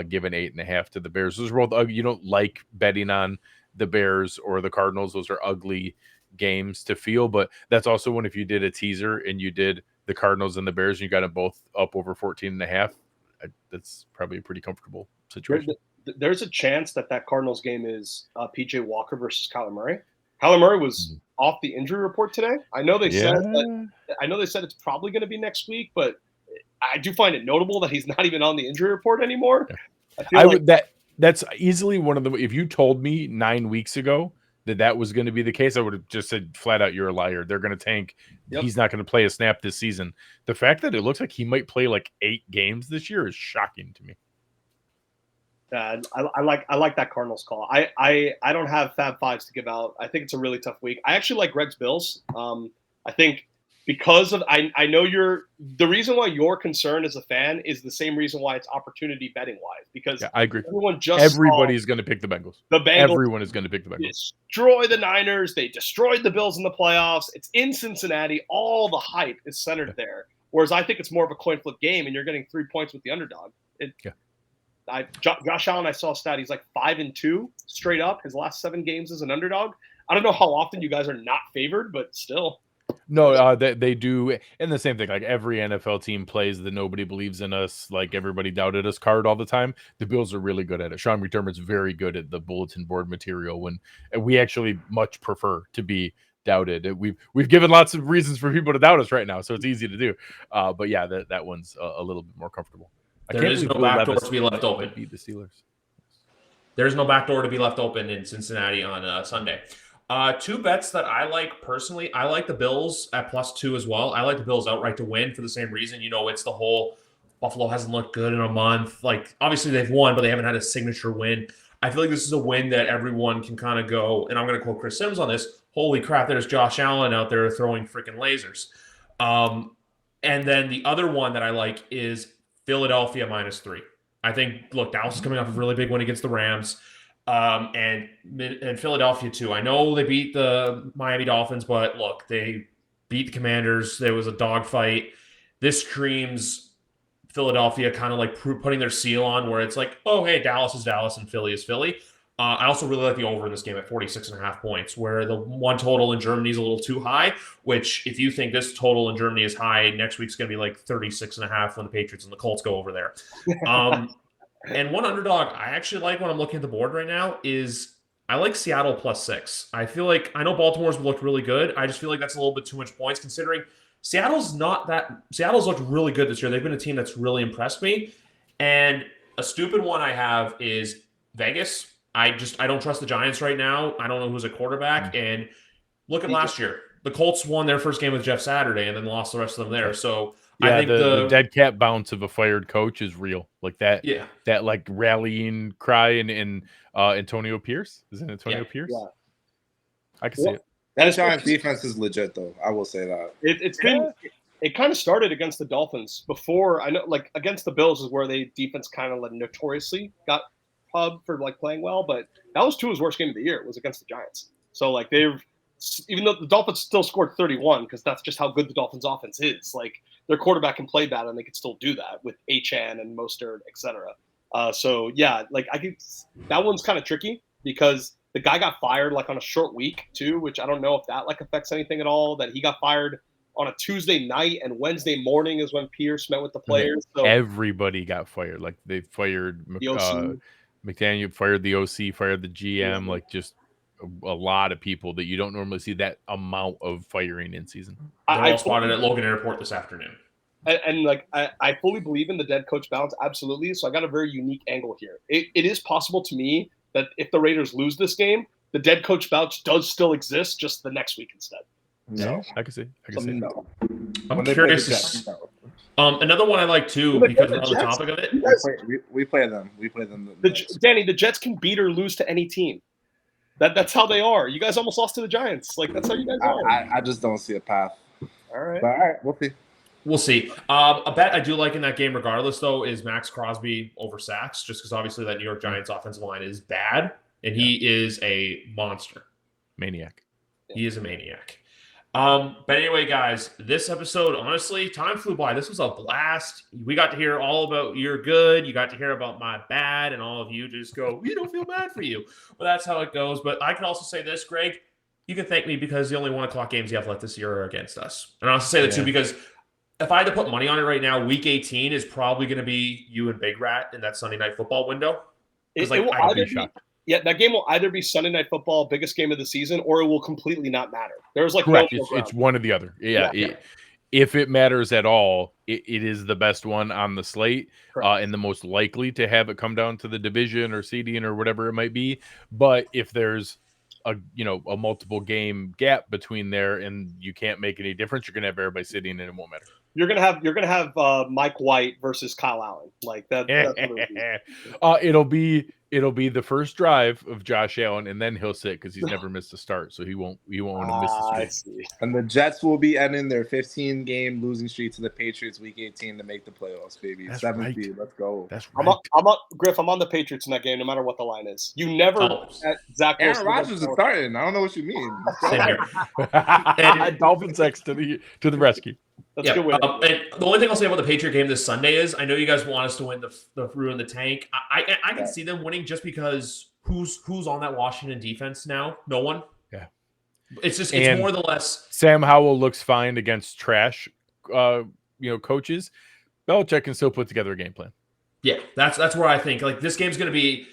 given 8.5 to the Bears. Those are both, you don't like betting on the Bears or the Cardinals. Those are ugly games to feel, but that's also when, if you did a teaser and you did the Cardinals and the Bears, and you got them both up over 14.5, that's probably a pretty comfortable situation. There's a chance that Cardinals game is PJ Walker versus Kyler Murray. Kyler Murray was off the injury report today. I know they said it's probably going to be next week, but I do find it notable that he's not even on the injury report anymore. That's easily one of the. If you told me 9 weeks ago that was going to be the case, I would have just said flat out, you're a liar. They're going to tank. Yep. He's not going to play a snap this season. The fact that it looks like he might play like 8 games this year is shocking to me. I like that Cardinals call. I don't have Fab Fives to give out. I think it's a really tough week. I actually like Greg's Bills. I think because of I know the reason why you're concerned as a fan is the same reason why it's opportunity betting wise, because I agree. Everybody's going to pick the Bengals. Everyone is going to pick the Bengals. Destroy the Niners. They destroyed the Bills in the playoffs. It's in Cincinnati. All the hype is centered there. Whereas I think it's more of a coin flip game, and you're getting 3 points with the underdog. Josh Allen, I saw a stat. He's like 5-2 straight up. His last 7 games as an underdog. I don't know how often you guys are not favored, but still. No, they do. And the same thing, like every NFL team plays the nobody believes in us, like everybody doubted us card all the time. The Bills are really good at it. Sean McDermott's very good at the bulletin board material, and we actually much prefer to be doubted. We've given lots of reasons for people to doubt us right now, so it's easy to do. But yeah, that one's a little bit more comfortable. There is no back door to be left open. Beat the Steelers. There's no back door to be left open in Cincinnati on Sunday. 2 bets that I like personally. I like the Bills at +2 as well. I like the Bills outright to win for the same reason. It's the whole Buffalo hasn't looked good in a month. Like, obviously they've won, but they haven't had a signature win. I feel like this is a win that everyone can kind of go, and I'm going to quote Chris Sims on this, holy crap, there's Josh Allen out there throwing freaking lasers. And then the other one that I like is Philadelphia -3. I think, look, Dallas is coming off a really big win against the Rams. And Philadelphia too. I know they beat the Miami Dolphins, but look, they beat the Commanders. There was a dogfight. This screams Philadelphia kind of like putting their seal on, where it's like, oh, hey, Dallas is Dallas and Philly is Philly. I also really like the over in this game at 46.5 points, where the one total in Germany is a little too high, which if you think this total in Germany is high, next week's going to be like 36.5 when the Patriots and the Colts go over there. And one underdog I actually like when I'm looking at the board right now is I like Seattle +6. I feel like, I know Baltimore's looked really good. I just feel like that's a little bit too much points considering Seattle's looked really good this year. They've been a team that's really impressed me. And a stupid one I have is Vegas. I don't trust the Giants right now. I don't know who's a quarterback. And look at last year. The Colts won their first game with Jeff Saturday and then lost the rest of them there. So yeah, I think the dead cat bounce of a fired coach is real. Like that. Yeah. That like rallying cry in Antonio Pierce. Is it Antonio Pierce? Yeah. I can see it. That Giants defense is legit, though. I will say that. It kind of started against the Dolphins before. I know, like against the Bills is where they defense kind of like notoriously got pub for like playing well, but that was Tua's worst game of the year. It was against the Giants. So like even though the Dolphins still scored 31 because that's just how good the Dolphins offense is. Like their quarterback can play bad and they can still do that with Achane and Mostert, etc. So yeah, like that one's kind of tricky because the guy got fired like on a short week too, which I don't know if that like affects anything at all. That he got fired on a Tuesday night and Wednesday morning is when Pierce met with the players. So everybody got fired. Like they fired McDaniel, fired the OC, fired the GM, like just a lot of people that you don't normally see that amount of firing in season. They're all spotted at Logan Airport this afternoon. and like I fully believe in the dead coach balance, absolutely. So I got a very unique angle here. It is possible to me that if the Raiders lose this game, the dead coach bounce does still exist, just the next week instead. No, I can see. no. I'm When they play the curious. Jets, no. Another one I like too, When they because play we're the on the Jets? topic of it. We play them. We play them. Danny, the Jets can beat or lose to any team. That's how they are. You guys almost lost to the Giants. Like, that's how you guys are. I just don't see a path. All right. But all right, we'll see. We'll see. A bet I do like in that game, regardless, though, is Max Crosby over sacks, just because obviously that New York Giants offensive line is bad, and he is a monster. Maniac. He is a maniac. But anyway, guys, this episode, honestly, time flew by. This was a blast. We got to hear all about your good. You got to hear about my bad, and all of you just go, we don't feel bad for you. Well, that's how it goes. But I can also say this, Greg, you can thank me because the only 1 o'clock games you have left this year are against us. And I'll also say that too because if I had to put money on it right now, week 18 is probably going to be you and Big Rat in that Sunday Night Football window. That game will either be Sunday Night Football, biggest game of the season, or it will completely not matter. There's like correct. No It's one or the other. If it matters at all, it is the best one on the slate and the most likely to have it come down to the division or seeding or whatever it might be. But if there's a multiple game gap between there and you can't make any difference, you're gonna have everybody sitting and it won't matter. You're gonna have Mike White versus Kyle Allen, like that. It'll be the first drive of Josh Allen, and then he'll sit because he's never missed a start, so he won't want to miss the streak. And the Jets will be ending their 15-game losing streak to the Patriots week 18 to make the playoffs, baby. That's 7 right. seed. Let's go. That's right. Griff, I'm on the Patriots in that game, no matter what the line is. You never bet Zach Aaron Rodgers is starting. I don't know what you mean. Same here. Dolphin sex to the rescue. That's a good win. And the only thing I'll say about the Patriot game this Sunday is I know you guys want us to win the ruin the tank. I can see them winning just because who's on that Washington defense now? No one. Yeah. It's more or less. Sam Howell looks fine against trash, coaches. Belichick can still put together a game plan. Yeah, that's where I think like this game's going to be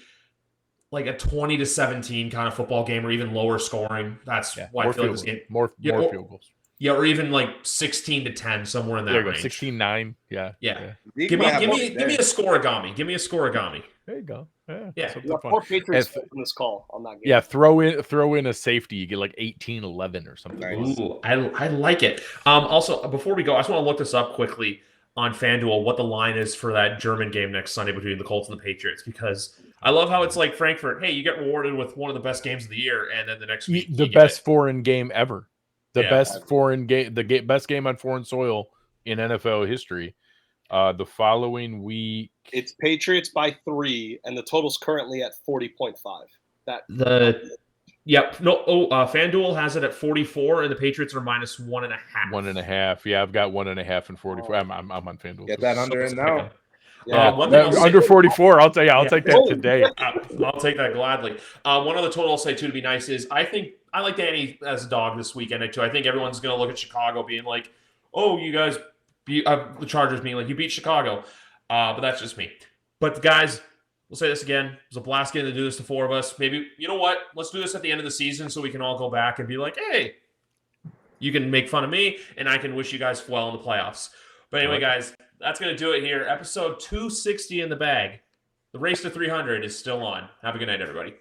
like a 20-17 kind of football game or even lower scoring. That's why I feel like this game more field goals. Yeah, or even like 16-10, somewhere in that range. 16-9. Yeah. Give me a scoregami. Give me a scoregami. There you go. Yeah. Four Patriots on this call on that game. Yeah, throw in a safety. You get like 18-11 or something. Nice. Ooh, I like it. Also, before we go, I just want to look this up quickly on FanDuel, what the line is for that German game next Sunday between the Colts and the Patriots, because I love how it's like Frankfurt, hey, you get rewarded with one of the best games of the year, and then the next week the best foreign game ever. Best foreign game, best game on foreign soil in NFL history. The following week, it's Patriots by 3, and the total's currently at 40.5. FanDuel has it at 44, and the Patriots are -1.5. 1.5. Yeah, I've got 1.5 and 44. I'm on FanDuel. Get that under and now. Under 44. I'll take that today. I'll take that gladly. One other total I'll say too to be nice is I like Danny as a dog this weekend too. I think everyone's going to look at Chicago being like, oh, you guys beat the Chargers being like, you beat Chicago. But that's just me. But guys, we'll say this again. It was a blast getting to do this to 4 of us. Maybe, you know what? Let's do this at the end of the season so we can all go back and be like, hey, you can make fun of me and I can wish you guys well in the playoffs. But anyway, guys, that's going to do it here. Episode 260 in the bag. The race to 300 is still on. Have a good night, everybody.